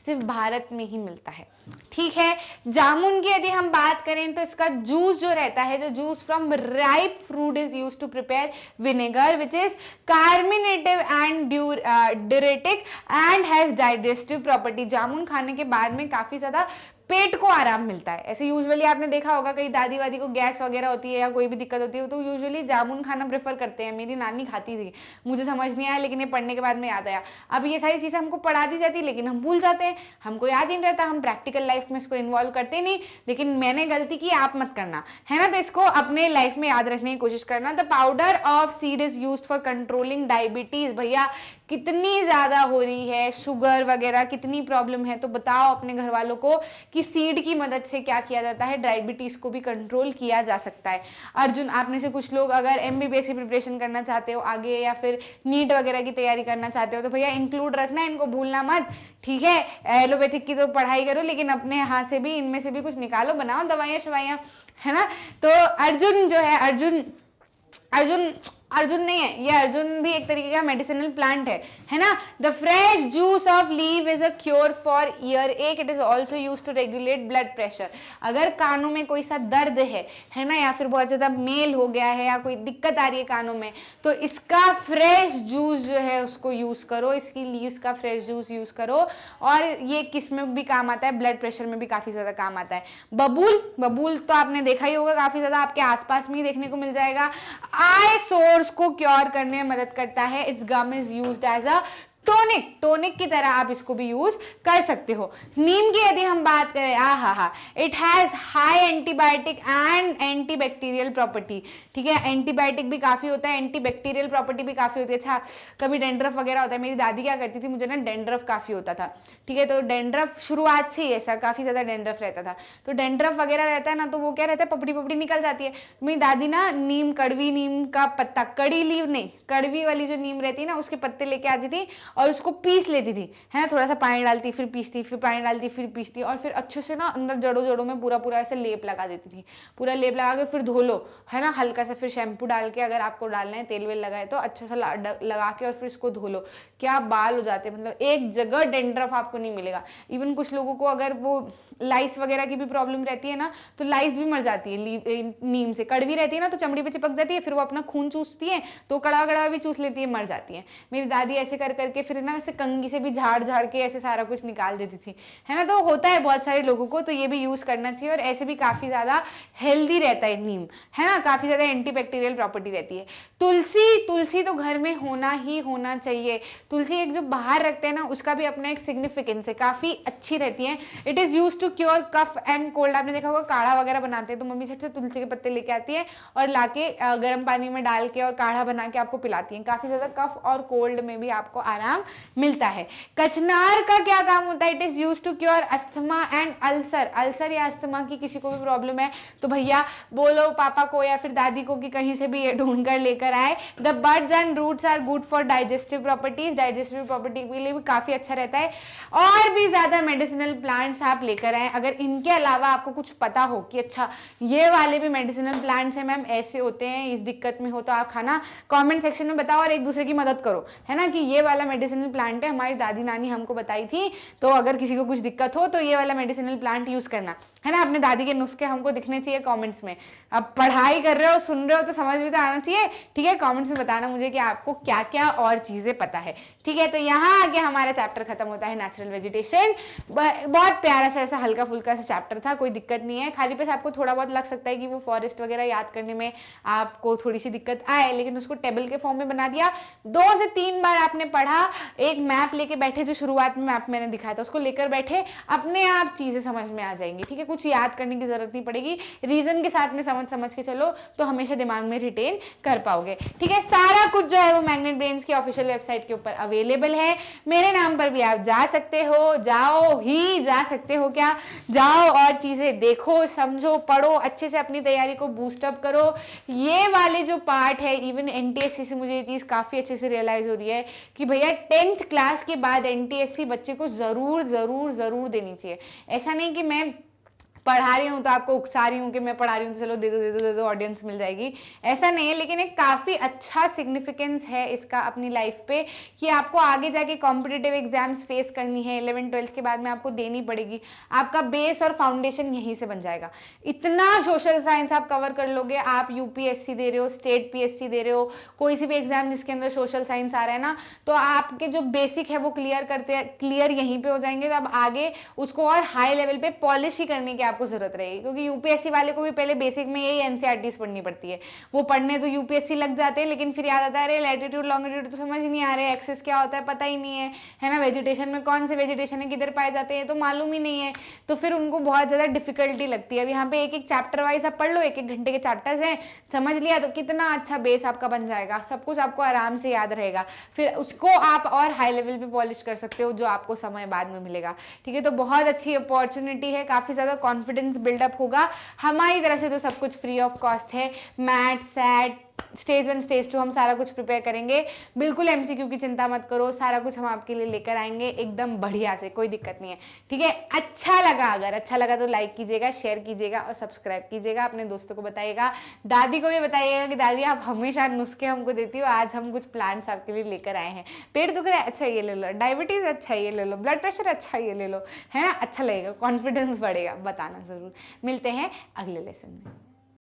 सिर्फ भारत में ही मिलता है, ठीक है। जामुन की यदि हम बात करें तो इसका जूस जो रहता है, जो juice from ripe fruit is used to prepare vinegar which is carminative and diuretic and has digestive property. जामुन खाने के बाद में काफी ज्यादा पेट को आराम मिलता है। ऐसे यूजुअली आपने देखा होगा कई दादी वादी को गैस वगैरह होती है या कोई भी दिक्कत होती है तो यूजुअली जामुन खाना प्रेफर करते हैं। मेरी नानी खाती थी, मुझे समझ नहीं आया, लेकिन ये पढ़ने के बाद में याद आया। अब ये सारी चीज़ें हमको पढ़ा दी जाती है लेकिन हम भूल जाते हैं, हमको याद ही नहीं रहता, हम प्रैक्टिकल लाइफ में इसको इन्वॉल्व करते नहीं। लेकिन मैंने गलती की, आप मत करना, है ना। तो इसको अपने लाइफ में याद रखने की कोशिश करना। The powder of seed is used for controlling diabetes. भैया कितनी ज़्यादा हो रही है शुगर वगैरह, कितनी प्रॉब्लम है, तो बताओ अपने घर वालों को कि सीड की मदद से क्या किया जाता है, डायबिटीज़ को भी कंट्रोल किया जा सकता है। अर्जुन, आप में से कुछ लोग अगर MBBS की प्रिपरेशन करना चाहते हो आगे, या फिर नीट वगैरह की तैयारी करना चाहते हो, तो भैया इंक्लूड रखना, इनको भूलना मत, ठीक है। एलोपैथिक की तो पढ़ाई करो, लेकिन अपने हाथ से भी इनमें से भी कुछ निकालो, बनाओ दवाइयाँ शवाइयाँ, है ना। तो अर्जुन जो है, अर्जुन नहीं है ये, अर्जुन भी एक तरीके का मेडिसिनल प्लांट है ना। The fresh juice of leave is a cure for earache. It is also use to regulate blood pressure. अगर कानों में कोई सा दर्द है ना, या फिर बहुत ज्यादा मेल हो गया है या कोई दिक्कत आ रही है कानों में, तो इसका फ्रेश जूस जो है उसको यूज करो, इसकी लीव्स का फ्रेश जूस यूज करो। और ये किस में भी काम आता है, ब्लड प्रेशर में भी काफी ज्यादा काम आता है। बबूल तो आपने देखा ही होगा, काफी ज्यादा आपके आसपास में ही देखने को मिल जाएगा। आई सोर्स को क्योर करने में मदद करता है। Its gum is used as a tonic की तरह आप इसको भी यूज कर सकते हो। नीम की यदि हम बात करें, it has high antibiotic and antibacterial property, ठीक है। एंटीबायोटिक भी काफी होता है, एंटीबैक्टीरियल प्रॉपर्टी भी काफी होती है। अच्छा, कभी डेंड्रफ वगैरह होता है, मेरी दादी क्या करती थी, मुझे ना डेंड्रफ काफी होता था, ठीक है। तो डेंड्रफ शुरुआत से ही ऐसा काफी ज्यादा डेंड्रफ रहता था, तो डेंड्रफ वगैरह रहता है ना, तो वो क्या रहता है, पपड़ी निकल जाती है। मेरी दादी ना नीम, कड़वी नीम का पत्ता, कड़ी लीव नहीं, कड़वी वाली जो नीम रहती है ना, उसके पत्ते लेके आती थी और उसको पीस लेती थी, है ना। थोड़ा सा पानी डालती, फिर पीसती, फिर पानी डालती, फिर पीसती, और फिर अच्छे से ना अंदर जड़ों में पूरा ऐसे लेप लगा देती थी। पूरा लेप लगा के फिर धो लो, है ना, हल्का सा फिर शैम्पू डाल के, अगर आपको डालना है तेल वेल लगाए तो अच्छा सा लगा के, और फिर इसको धो लो। क्या बाल हो जाते हैं, मतलब एक जगह डेंड्रफ आपको नहीं मिलेगा। इवन कुछ लोगों को अगर वो लाइस वगैरह की भी प्रॉब्लम रहती है ना, तो लाइस भी मर जाती है नीम से। कड़वी रहती है ना, तो चमड़ी पे चिपक जाती है, फिर वो अपना खून चूसती है, तो कड़वा भी चूस लेती है, मर जाती है। मेरी दादी ऐसे कर करके फिर ना ऐसे कंघी से भी झाड़ के ऐसे सारा कुछ निकाल देती थी, है ना। तो होता है बहुत सारे लोगों को, तो ये भी यूज करना चाहिए। और ऐसे भी काफी ज्यादा हेल्दी रहता है नीम, है ना, काफी ज्यादा एंटीबैक्टीरियल प्रॉपर्टी रहती है। तुलसी तो घर में होना ही होना चाहिए। तुलसी एक जो बाहर रखते हैं ना, उसका भी अपना एक सिग्निफिकेंस है, काफी अच्छी रहती है। It is use to cure cough and cold. आपने देखा होगा काढ़ा वगैरह बनाते हैं तो मम्मी झट से तुलसी के पत्ते लेके आती है और लाके गर्म पानी में डाल के और काढ़ा बना के आपको पिलाती है। काफी ज्यादा कफ और कोल्ड में भी आपको आराम आराम मिलता है। कचनार का क्या काम होता है? It is use to cure asthma and ulcer. Ulcer या अस्थमा की किसी को भी प्रॉब्लम है तो भैया बोलो पापा को या फिर दादी को कि कहीं से भी ये ढूंढ कर लेकर आए। The buds and roots are good for digestive properties, digestive property के लिए भी काफी अच्छा रहता है। और भी ज्यादा मेडिसिनल प्लांट्स आप लेकर आए। अगर इनके अलावा आपको कुछ पता हो कि अच्छा ये वाले भी मेडिसिनल प्लांट्स हैं मैम, ऐसे होते हैं, इस दिक्कत में हो तो आप खाना, कमेंट सेक्शन में बताओ और एक दूसरे की मदद करो, है ना, कि ये वाला मेडिसिनल प्लांट है, हमारी दादी नानी हमको बताई थी, तो अगर किसी को कुछ दिक्कत हो तो ये वाला मेडिसिनल प्लांट यूज करना, है ना। अपने दादी के नुस्खे हमको दिखने चाहिए कमेंट्स में। अब पढ़ाई कर रहे हो, सुन रहे हो तो समझ भी तो आना चाहिए, ठीक है। कमेंट्स में बताना मुझे कि आपको क्या क्या और चीजें पता है, ठीक है। तो यहाँ आगे हमारा चैप्टर खत्म होता है नेचुरल वेजिटेशन। बहुत प्यारा सा ऐसा हल्का फुल्का सा चैप्टर था, कोई दिक्कत नहीं है। खाली बस आपको थोड़ा बहुत लग सकता है कि वो फॉरेस्ट वगैरह याद करने में आपको थोड़ी सी दिक्कत आए, लेकिन उसको टेबल के फॉर्म में बना दिया। 2 से 3 बार आपने पढ़ा, एक मैप लेके बैठे, जो शुरुआत में मैप मैंने दिखाया था उसको लेकर बैठे, अपने आप चीजें समझ में आ जाएंगी, ठीक है। कुछ याद करने की जरूरत नहीं पड़ेगी, रीजन के साथ में समझ के चलो तो हमेशा दिमाग में रिटेन कर पाओगे, ठीक है। सारा कुछ जो है वो मैग्नेट ब्रेन्स की ऑफिशियल वेबसाइट के ऊपर अवेलेबल है। मेरे नाम पर भी आप जा सकते हो, जा सकते हो क्या, जाओ और चीजें देखो, समझो, पढ़ो, अच्छे से अपनी तैयारी को बूस्टअप करो। ये वाले जो पार्ट है, इवन एनटीएससी से मुझे ये चीज काफी अच्छे से रियलाइज हो रही है कि भैया 10th क्लास के बाद एनटीएससी बच्चे को जरूर जरूर जरूर देनी चाहिए। ऐसा नहीं कि मैं पढ़ा रही हूँ तो आपको उकसा रही हूँ कि मैं पढ़ा रही हूँ तो चलो दे दो ऑडियंस मिल जाएगी, ऐसा नहीं है। लेकिन एक काफ़ी अच्छा सिग्निफिकेंस है इसका अपनी लाइफ पे कि आपको आगे जाके कॉम्पिटिटिव एग्जाम्स फेस करनी है, 11th 12th के बाद में आपको देनी पड़ेगी। आपका बेस और फाउंडेशन यहीं से बन जाएगा। इतना सोशल साइंस आप कवर कर लोगे, आप यूपीएससी दे रहे हो, स्टेट पीएससी दे रहे हो, कोई सी भी एग्जाम जिसके अंदर सोशल साइंस आ रहा है ना, तो आपके जो बेसिक है वो क्लियर यहीं पे हो जाएंगे। तो अब आगे उसको और हाई लेवल पे पॉलिश ही करने की आपको जरूरत रहेगी, क्योंकि यूपीएससी वाले को भी पहले बेसिक में यही एनसीईआरटीज पढ़नी पड़ती है। वो पढ़ने तो यूपीएससी लग जाते हैं, लेकिन फिर याद आता है अरे लैटिट्यूड लॉन्गिट्यूड तो समझ नहीं आ रहे, एक्सेस क्या होता है पता ही नहीं है ना, वेजिटेशन में कौन से वेजिटेशन है, किधर पाए जाते हैं तो मालूम ही नहीं है, तो फिर उनको बहुत ज्यादा डिफिकल्टी लगती है। अब यहाँ पे एक एक चैप्टर वाइज आप पढ़ लो, 1-1 घंटे के चैप्टर्स हैं, समझ लिया तो कितना अच्छा बेस आपका बन जाएगा, सब कुछ आपको आराम से याद रहेगा। फिर उसको आप और हाई लेवल पे पॉलिश कर सकते हो, जो आपको समय बाद में मिलेगा, ठीक है। तो बहुत अच्छी अपॉर्चुनिटी है, काफी ज्यादा कॉन्फिडेंस बिल्डअप होगा। हमारी तरफ से तो सब कुछ फ्री ऑफ कॉस्ट है। मैथ, सैट, स्टेज 1 स्टेज 2 हम सारा कुछ प्रिपेयर करेंगे। बिल्कुल एमसीक्यू की चिंता मत करो, सारा कुछ हम आपके लिए लेकर आएंगे एकदम बढ़िया से, कोई दिक्कत नहीं है, ठीक है। अगर अच्छा लगा तो लाइक कीजिएगा, शेयर कीजिएगा और सब्सक्राइब कीजिएगा, अपने दोस्तों को बताइएगा, दादी को भी बताइएगा कि दादी आप हमेशा नुस्खे हमको देती हो, आज हम कुछ प्लान्स आपके लिए लेकर आए हैं। पेट दुख रहा है, अच्छा ये ले लो, डायबिटीज, अच्छा ये ले लो, ब्लड प्रेशर, अच्छा ये ले लो, है ना, अच्छा लगेगा, कॉन्फिडेंस बढ़ेगा। बताना जरूर। मिलते हैं अगले लेसन में।